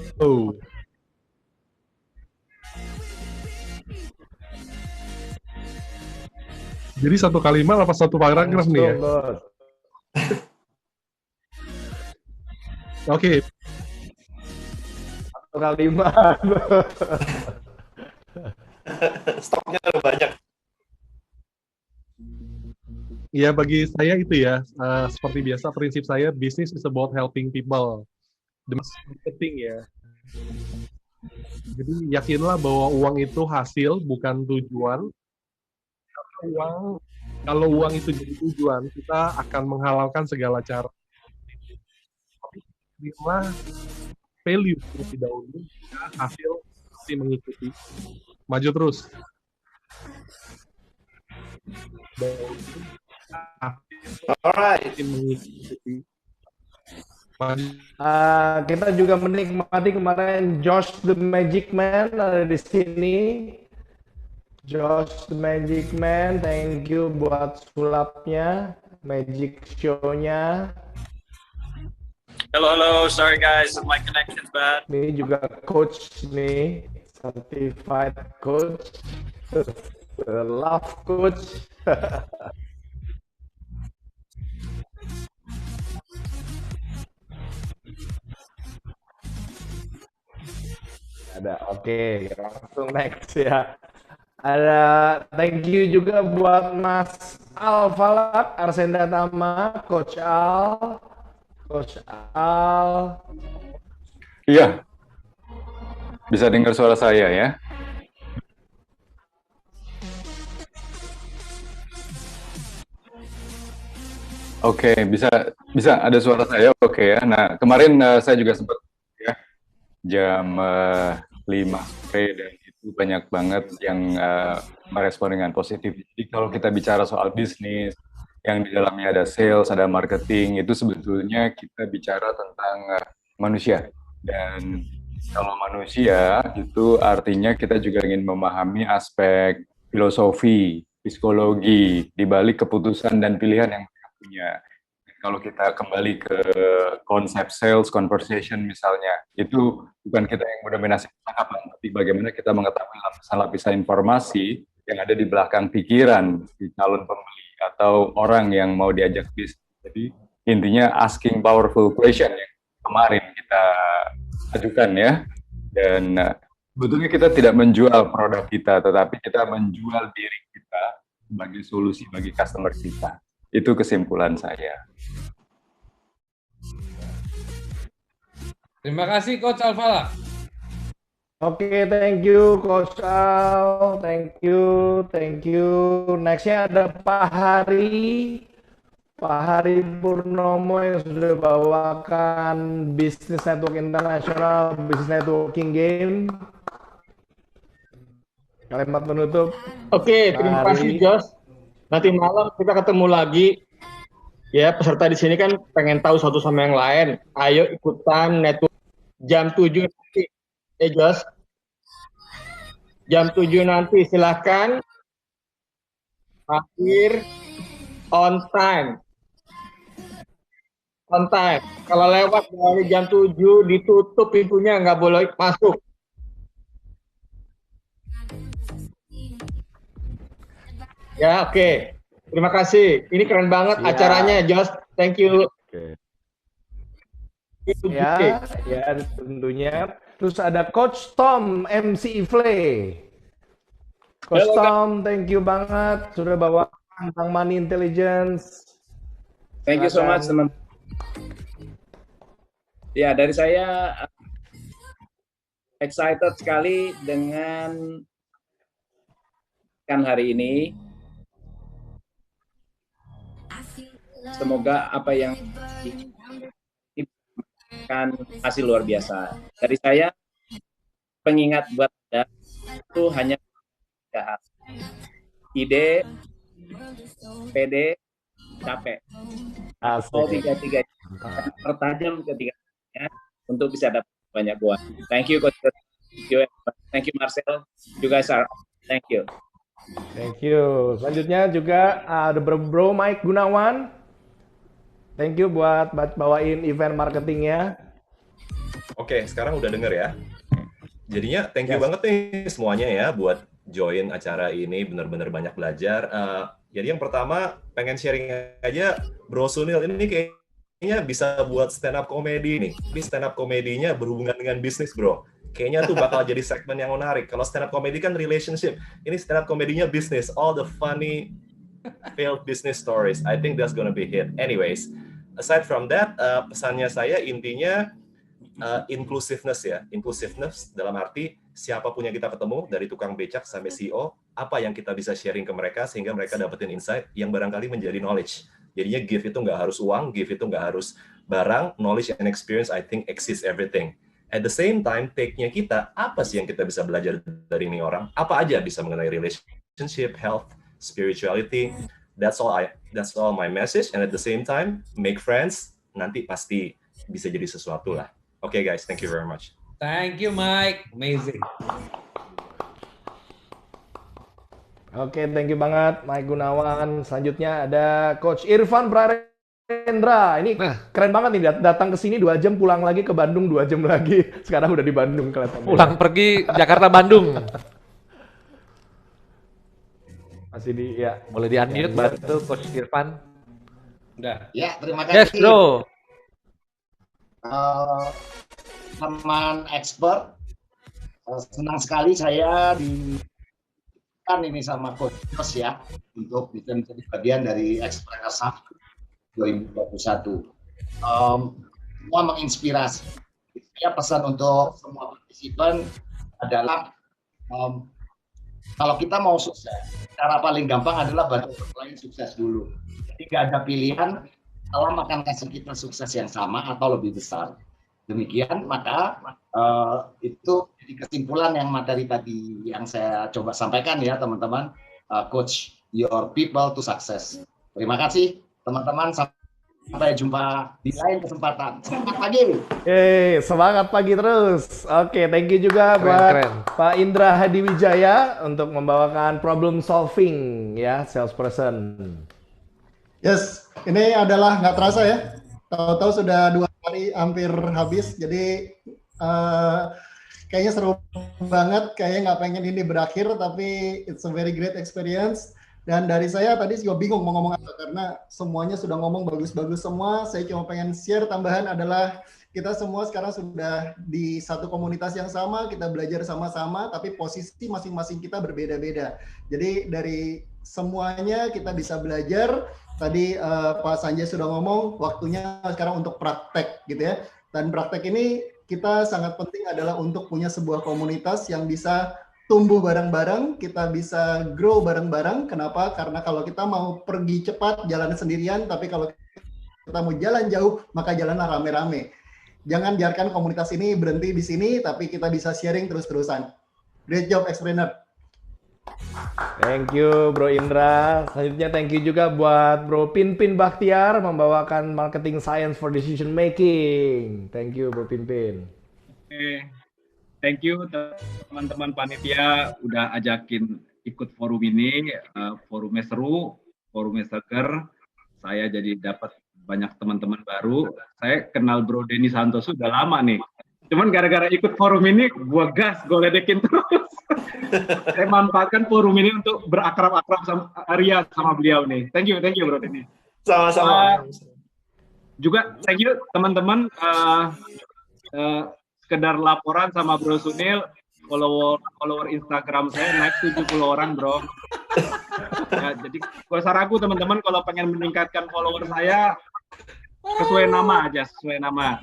[SPEAKER 19] Jadi satu kalimat apa satu paragraf nih ya? Oke.
[SPEAKER 14] Satu kalimat.
[SPEAKER 4] Stoknya udah banyak.
[SPEAKER 19] Ya bagi saya itu ya, seperti biasa prinsip saya, business is about helping people. The marketing ya. Jadi yakinlah bahwa uang itu hasil, bukan tujuan. Kalau uang itu jadi tujuan, kita akan menghalalkan segala cara. Terima value terlebih dahulu, hasil pasti mengikuti. Maju terus.
[SPEAKER 4] Alright.
[SPEAKER 14] Kita juga menikmati kemarin Josh the Magic Man ada di sini. Josh the Magic Man, thank you buat sulapnya, magic show-nya.
[SPEAKER 20] Hello, sorry guys, my connection's bad.
[SPEAKER 14] Ini juga coach nih, certified coach, love coach. Ada, oke, langsung next ya. Ada thank you juga buat Mas Al Falak, Arsenda Tama, Coach Al. Coach Al.
[SPEAKER 18] Iya. Bisa dengar suara saya ya? Oke, bisa ada suara saya, oke ya. Nah, kemarin saya juga sempat ya jam 5 sore dan itu banyak banget yang merespon dengan positif. Jadi kalau kita bicara soal bisnis, yang di dalamnya ada sales, ada marketing, itu sebetulnya kita bicara tentang manusia. Dan kalau manusia, itu artinya kita juga ingin memahami aspek filosofi, psikologi, di balik keputusan dan pilihan yang kita punya. Kalau kita kembali ke konsep sales conversation misalnya, itu bukan kita yang mendominasi percakapan, tapi bagaimana kita mengetahui lapisan-lapisan informasi yang ada di belakang pikiran si calon pembeli atau orang yang mau diajak bisnis. Jadi intinya asking powerful question yang kemarin kita ajukan ya. Dan sebetulnya kita tidak menjual produk kita, tetapi kita menjual diri kita sebagai solusi bagi customer kita. Itu kesimpulan saya.
[SPEAKER 5] Terima kasih Coach Al-Falak.
[SPEAKER 14] Oke, thank you Coach Al, thank you. Nextnya ada Pak Hari Purnomo yang sudah bawakan Business Network International, Business Networking Game. Kalimat penutup.
[SPEAKER 17] Oke, terima kasih Josh. Nanti malam kita ketemu lagi. Ya, peserta di sini kan pengen tahu satu sama yang lain. Ayo ikutan network jam 7 nanti. Josh. Jam 7 nanti silahkan hadir on time. On time. Kalau lewat dari jam 7 ditutup pintunya, nggak boleh masuk. Ya, oke. Terima kasih. Ini keren banget acaranya, Josh. Thank you.
[SPEAKER 14] Ya, tentunya. Terus ada Coach Tom, MC Ifle. Coach Tom, thank you banget sudah bawa tentang money intelligence.
[SPEAKER 21] Thank you so much, teman. Ya, dari saya excited sekali dengan hari ini. Semoga apa yang akan hasil luar biasa. Dari saya, pengingat buat Anda itu hanya tiga hal. Ide, PD, capek. Mau tiga-tiga pertajam ketiga-tiganya untuk bisa dapat banyak uang. Thank you, Coach. Thank you, Marcel. You guys are. Thank you.
[SPEAKER 14] Thank you. Selanjutnya juga ada Bro Mike Gunawan. Thank you buat bawain event marketingnya.
[SPEAKER 6] Oke, sekarang udah denger ya. Jadinya thank you banget nih semuanya ya buat join acara ini, benar-benar banyak belajar. Jadi yang pertama pengen sharing aja, Bro Sunil ini kayaknya bisa buat stand up comedy nih. Ini stand up komedinya berhubungan dengan bisnis, Bro. Kayaknya tuh bakal jadi segmen yang menarik. Kalau stand up comedy kan relationship, ini stand up komedinya bisnis. All the funny failed business stories. I think that's gonna be hit. Anyways, aside from that, pesannya saya intinya inclusiveness ya. Inclusiveness dalam arti siapapun yang kita ketemu, dari tukang becak sampai CEO, apa yang kita bisa sharing ke mereka sehingga mereka dapetin insight yang barangkali menjadi knowledge. Jadinya give itu nggak harus uang, give itu nggak harus barang, knowledge and experience I think exceeds everything. At the same time, take-nya kita, apa sih yang kita bisa belajar dari ini orang? Apa aja bisa mengenai relationship, health, spirituality. That's all my message. And at the same time, make friends, nanti pasti bisa jadi sesuatu lah. Okay guys, thank you very much.
[SPEAKER 5] Thank you Mike, amazing.
[SPEAKER 1] Oke, thank you banget Mike Gunawan. Selanjutnya ada Coach Irfan Prarendra. Ini keren banget nih, datang ke sini 2 jam, pulang lagi ke Bandung 2 jam lagi. Sekarang udah di Bandung kelihatan.
[SPEAKER 15] Pulang pergi Jakarta Bandung.
[SPEAKER 1] Masih di ya.
[SPEAKER 15] Boleh di-unmute bantu Coach Irfan.
[SPEAKER 5] Udah.
[SPEAKER 22] Ya, terima kasih.
[SPEAKER 15] Yes, bro.
[SPEAKER 22] Teman expert, senang sekali saya ini sama Coach Jos ya untuk bisa menjadi bagian dari Express Up 2021. Semua menginspirasi. Saya pesan untuk semua partisipan adalah kalau kita mau sukses, cara paling gampang adalah bantu orang lain sukses dulu. Jadi nggak ada pilihan, alam akan kasih kita sukses yang sama atau lebih besar. Demikian, maka itu jadi kesimpulan yang materi tadi yang saya coba sampaikan ya teman-teman. Coach your people to success. Terima kasih teman-teman, sampai jumpa di lain kesempatan. Semangat pagi.
[SPEAKER 1] Semangat pagi terus. Oke, thank you juga buat Pak Indra Hadiwijaya untuk membawakan problem solving ya, salesperson.
[SPEAKER 23] Yes, ini adalah nggak terasa ya. Tahu-tahu sudah 2 hari hampir habis, jadi kayaknya seru banget. Kayaknya nggak pengen ini berakhir, tapi it's a very great experience. Dan dari saya tadi juga bingung mau ngomong apa, karena semuanya sudah ngomong bagus-bagus semua. Saya cuma pengen share tambahan adalah kita semua sekarang sudah di satu komunitas yang sama, kita belajar sama-sama, tapi posisi masing-masing kita berbeda-beda. Jadi dari semuanya kita bisa belajar. Tadi Pak Sanjay sudah ngomong, waktunya sekarang untuk praktek gitu ya. Dan praktek ini kita sangat penting adalah untuk punya sebuah komunitas yang bisa tumbuh bareng-bareng, kita bisa grow bareng-bareng. Kenapa? Karena kalau kita mau pergi cepat, jalan sendirian, tapi kalau kita mau jalan jauh, maka jalanlah rame-rame. Jangan biarkan komunitas ini berhenti di sini, tapi kita bisa sharing terus-terusan. Great job, Explainer.
[SPEAKER 1] Thank you Bro Indra. Selanjutnya thank you juga buat Bro Pinpin Bakhtiar membawakan Marketing Science for Decision Making. Thank you Bro Pinpin.
[SPEAKER 24] Oke. Thank you teman-teman panitia udah ajakin ikut forum ini. Forumnya seru, forumnya seger. Saya jadi dapat banyak teman-teman baru. Saya kenal Bro Denny Santoso udah lama nih. Cuman gara-gara ikut forum ini, gue ledekin terus. Saya manfaatkan forum ini untuk berakrab-akrab sama Arya sama beliau nih. Thank you Bro Denny.
[SPEAKER 4] Sama-sama.
[SPEAKER 24] Juga thank you teman-teman. Sekedar laporan sama Bro Sunil, follower Instagram saya naik 70 orang bro. Ya, jadi gue saranku teman-teman kalau pengen meningkatkan follower saya, sesuai nama aja, sesuai nama.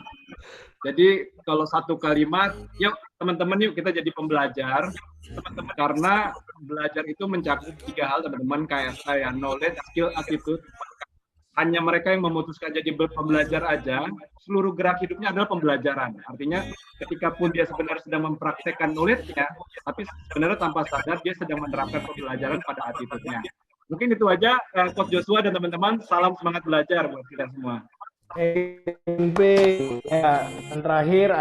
[SPEAKER 24] Jadi kalau satu kalimat, yuk teman-teman yuk kita jadi pembelajar, teman-teman, karena belajar itu mencakup 3 hal teman-teman, kayak saya, knowledge, skill, attitude. Hanya mereka yang memutuskan jadi pembelajar aja, seluruh gerak hidupnya adalah pembelajaran. Artinya ketika pun dia sebenarnya sedang mempraktekkan knowledge-nya, tapi sebenarnya tanpa sadar dia sedang menerapkan pembelajaran pada attitude-nya. Mungkin itu aja, Coach Joshua dan teman-teman, salam semangat belajar buat kita semua.
[SPEAKER 1] Ya, dan terakhir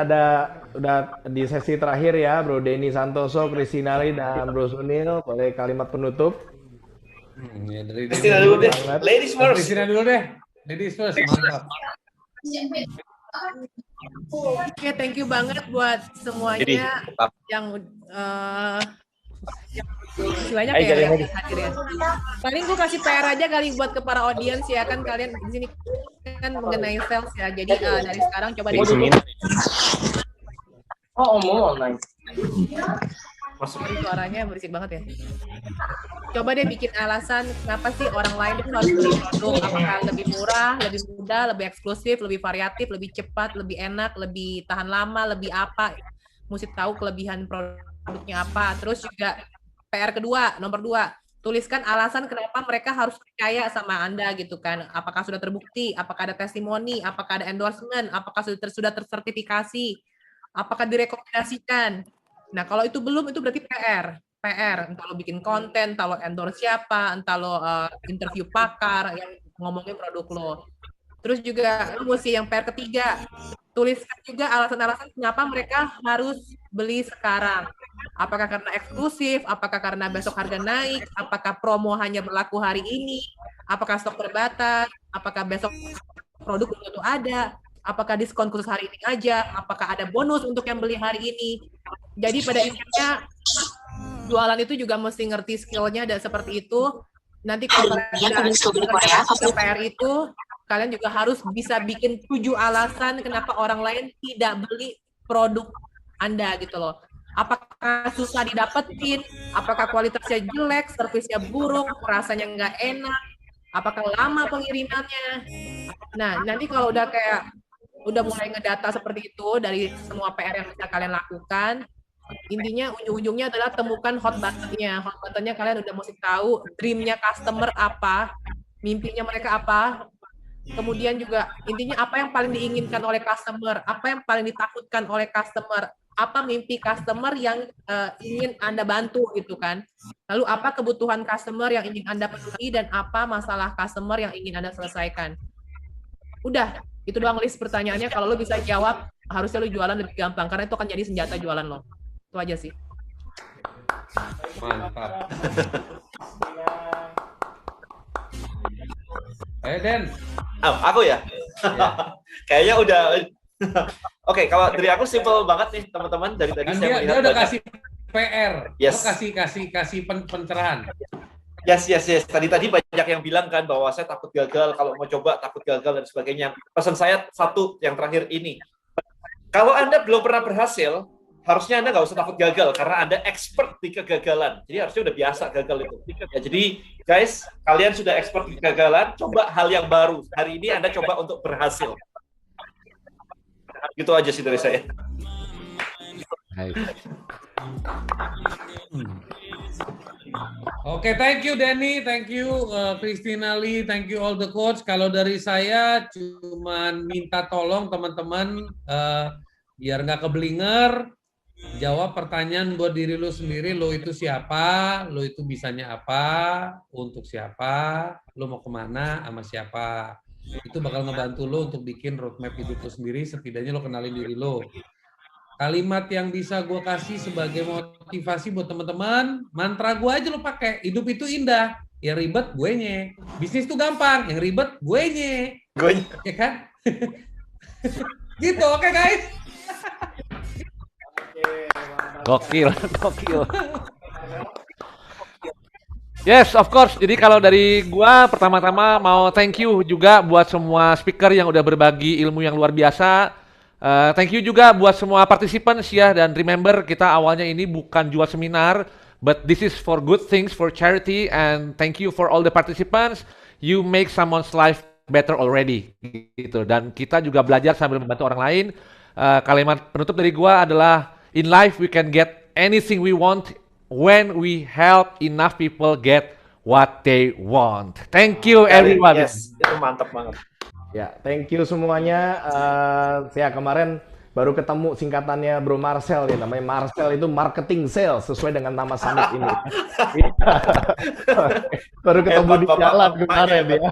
[SPEAKER 1] udah di sesi terakhir ya, Bro Denny Santoso, Kristinali dan Bro Sunil, boleh kalimat penutup.
[SPEAKER 5] Ya, dari
[SPEAKER 4] Kristina dulu deh. Ladies first.
[SPEAKER 5] Kristina dulu deh. Ladies first. Mantap.
[SPEAKER 3] Oke, thank you banget buat semuanya yang Masih banyak
[SPEAKER 13] Ayo,
[SPEAKER 3] ya
[SPEAKER 13] jadi
[SPEAKER 3] yang
[SPEAKER 13] lagi.
[SPEAKER 3] hadir ya. Paling gue kasih PR aja kali buat ke para audiens ya, kan kalian di sini kan mengenai sales ya. Jadi dari sekarang coba deh.
[SPEAKER 13] Oh, nice.
[SPEAKER 3] Suaranya berisik banget ya. Coba deh bikin alasan kenapa sih orang lain itu harus beli produk. Apakah lebih murah, lebih mudah, lebih eksklusif, lebih variatif, lebih cepat, lebih enak, lebih tahan lama, lebih apa. Mesti tahu kelebihan produknya apa. Terus juga PR kedua, nomor 2, tuliskan alasan kenapa mereka harus percaya sama Anda gitu kan. Apakah sudah terbukti, apakah ada testimoni, apakah ada endorsement, apakah sudah tersertifikasi, apakah direkomendasikan. Nah, kalau itu belum, itu berarti PR. Entah lo bikin konten, entah lo endorse siapa, entah lo interview pakar yang ngomongin produk lo. Terus juga lo mesti yang PR ketiga, tuliskan juga alasan-alasan kenapa mereka harus beli sekarang. Apakah karena eksklusif, apakah karena besok harga naik, apakah promo hanya berlaku hari ini, apakah stok terbatas, apakah besok produk belum tentu ada, apakah diskon khusus hari ini aja, apakah ada bonus untuk yang beli hari ini. Jadi pada intinya jualan itu juga mesti ngerti skillnya dan seperti itu. Nanti kalau kalian PR itu, kalian juga harus bisa bikin 7 alasan kenapa orang lain tidak beli produk Anda gitu loh. Apakah susah didapetin, apakah kualitasnya jelek, servisnya buruk, rasanya nggak enak, apakah lama pengirimannya. Nah, nanti kalau udah mulai ngedata seperti itu dari semua PR yang bisa kalian lakukan, intinya ujung-ujungnya adalah temukan hot button-nya. Hot button-nya kalian udah mesti tahu dream-nya customer apa, mimpinya mereka apa. Kemudian juga intinya apa yang paling diinginkan oleh customer, apa yang paling ditakutkan oleh customer, apa mimpi customer yang ingin Anda bantu gitu kan. Lalu apa kebutuhan customer yang ingin Anda penuhi dan apa masalah customer yang ingin Anda selesaikan. Udah, itu doang list pertanyaannya. Kalau lo bisa jawab, harusnya lo jualan lebih gampang karena itu akan jadi senjata jualan lo. Itu aja sih.
[SPEAKER 5] Mantap. Den.
[SPEAKER 4] Aku ya? Kayaknya udah. Oke, kalau dari aku simple banget nih teman-teman. Dari tadi
[SPEAKER 5] Kan
[SPEAKER 4] saya
[SPEAKER 5] dia
[SPEAKER 4] melihat
[SPEAKER 5] udah
[SPEAKER 4] banyak.
[SPEAKER 5] kasih PR.
[SPEAKER 4] Yes.
[SPEAKER 5] Lo kasih pencerahan.
[SPEAKER 4] Yes. Tadi banyak yang bilang kan bahwa saya takut gagal, kalau mau coba takut gagal dan sebagainya. Pesan saya satu yang terakhir ini. Kalau Anda belum pernah berhasil, harusnya Anda nggak usah takut gagal karena Anda expert di kegagalan. Jadi harusnya udah biasa gagal itu. Ya, jadi guys, kalian sudah expert di kegagalan, coba hal yang baru. Hari ini Anda coba untuk berhasil. Gitu aja sih dari saya.
[SPEAKER 5] Oke, thank you Denny, thank you Christina Lee, thank you all the coach. Kalau dari saya cuman minta tolong teman-teman biar nggak keblinger, jawab pertanyaan buat diri lo sendiri. Lo itu siapa? Lo itu bisanya apa? Untuk siapa? Lo mau kemana? Sama siapa? Itu bakal ngebantu lo untuk bikin roadmap hidup lo sendiri. Setidaknya lo kenalin diri lo. Kalimat yang bisa gue kasih sebagai motivasi buat teman-teman, mantra gue aja lo pakai. Hidup itu indah, yang ribet gue nye. Bisnis itu gampang, yang ribet gue nye. Ya kan? Gitu, oke guys.
[SPEAKER 15] Gokil. Yes, of course. Jadi kalau dari gua pertama-tama mau thank you juga buat semua speaker yang udah berbagi ilmu yang luar biasa. Thank you juga buat semua participants ya, dan remember kita awalnya ini bukan jual seminar, but this is for good things, for charity, and thank you for all the participants. You make someone's life better already gitu, dan kita juga belajar sambil membantu orang lain. Kalimat penutup dari gua adalah in life we can get anything we want when we help enough people get what they want. Thank you everyone.
[SPEAKER 4] Yes, itu mantap banget.
[SPEAKER 1] Ya, thank you semuanya. Saya kemarin baru ketemu singkatannya Bro Marcel ya, namanya Marcel itu marketing sales sesuai dengan nama summit ini. Baru ketemu di jalan kemarin ya.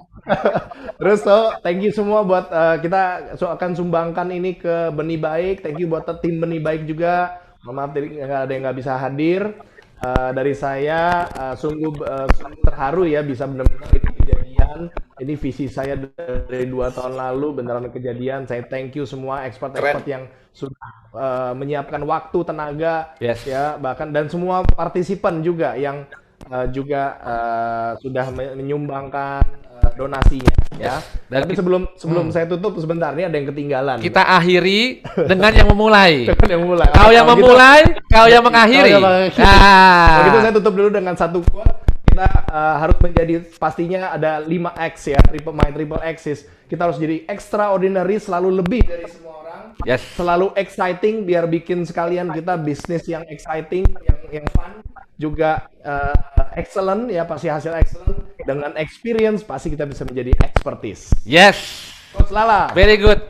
[SPEAKER 1] Terus thank you semua buat kita akan sumbangkan ini ke Benih Baik. Thank you buat tim Benih Baik juga. Maaf tadi nggak ada yang nggak bisa hadir. dari saya sungguh terharu ya bisa benar-benar ini kejadian. Ini visi saya dari 2 tahun lalu beneran kejadian. Saya thank you semua expert-expert yang sudah menyiapkan waktu, tenaga, ya bahkan dan semua partisipan juga yang juga sudah menyumbangkan donasinya ya. Dan tapi sebelum saya tutup sebentar, ini ada yang ketinggalan.
[SPEAKER 15] Kita akhiri dengan yang memulai.
[SPEAKER 1] Yang memulai.
[SPEAKER 15] Kau yang memulai, kau yang mengakhiri.
[SPEAKER 1] Nah, begitu saya tutup dulu dengan satu quote. Kita harus menjadi pastinya ada 5X ya, triple axis. Kita harus jadi extraordinary, selalu lebih dari semua orang. Selalu exciting biar bikin sekalian kita bisnis yang exciting, yang fun, juga excellent ya, pasti hasil excellent. Dengan experience pasti kita bisa menjadi expertise.
[SPEAKER 15] Yes.
[SPEAKER 1] Coach Lala.
[SPEAKER 15] Very good.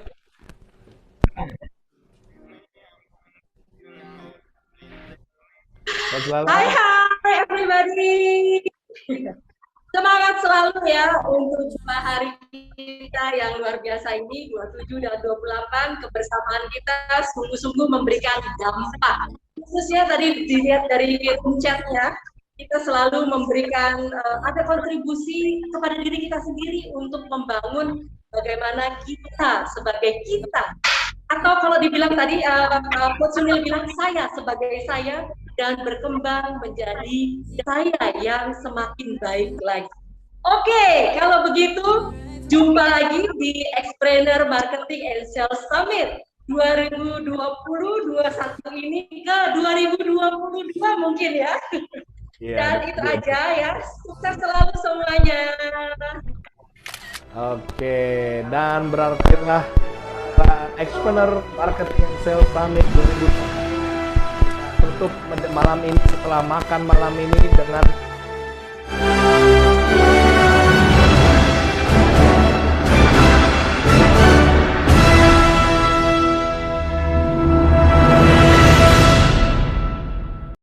[SPEAKER 1] Coach Lala.
[SPEAKER 2] Hai everybody. Semangat selalu ya untuk jumpa hari kita yang luar biasa ini 27 dan 28. Kebersamaan kita sungguh-sungguh memberikan dampak. Khususnya tadi dilihat dari chatnya, kita selalu memberikan ada kontribusi kepada diri kita sendiri untuk membangun bagaimana kita sebagai kita. Atau kalau dibilang tadi, Coach Sunil bilang saya sebagai saya, dan berkembang menjadi saya yang semakin baik lagi. Oke, kalau begitu jumpa lagi di Xpreneur Marketing and Sales Summit 2020-21 ini ke 2022 mungkin ya. Dan itu aja ya, sukses selalu semuanya.
[SPEAKER 1] Oke, dan berakhirlah Xpreneur Marketing and Sales Summit 2020. Tutup malam ini, setelah makan malam ini dengan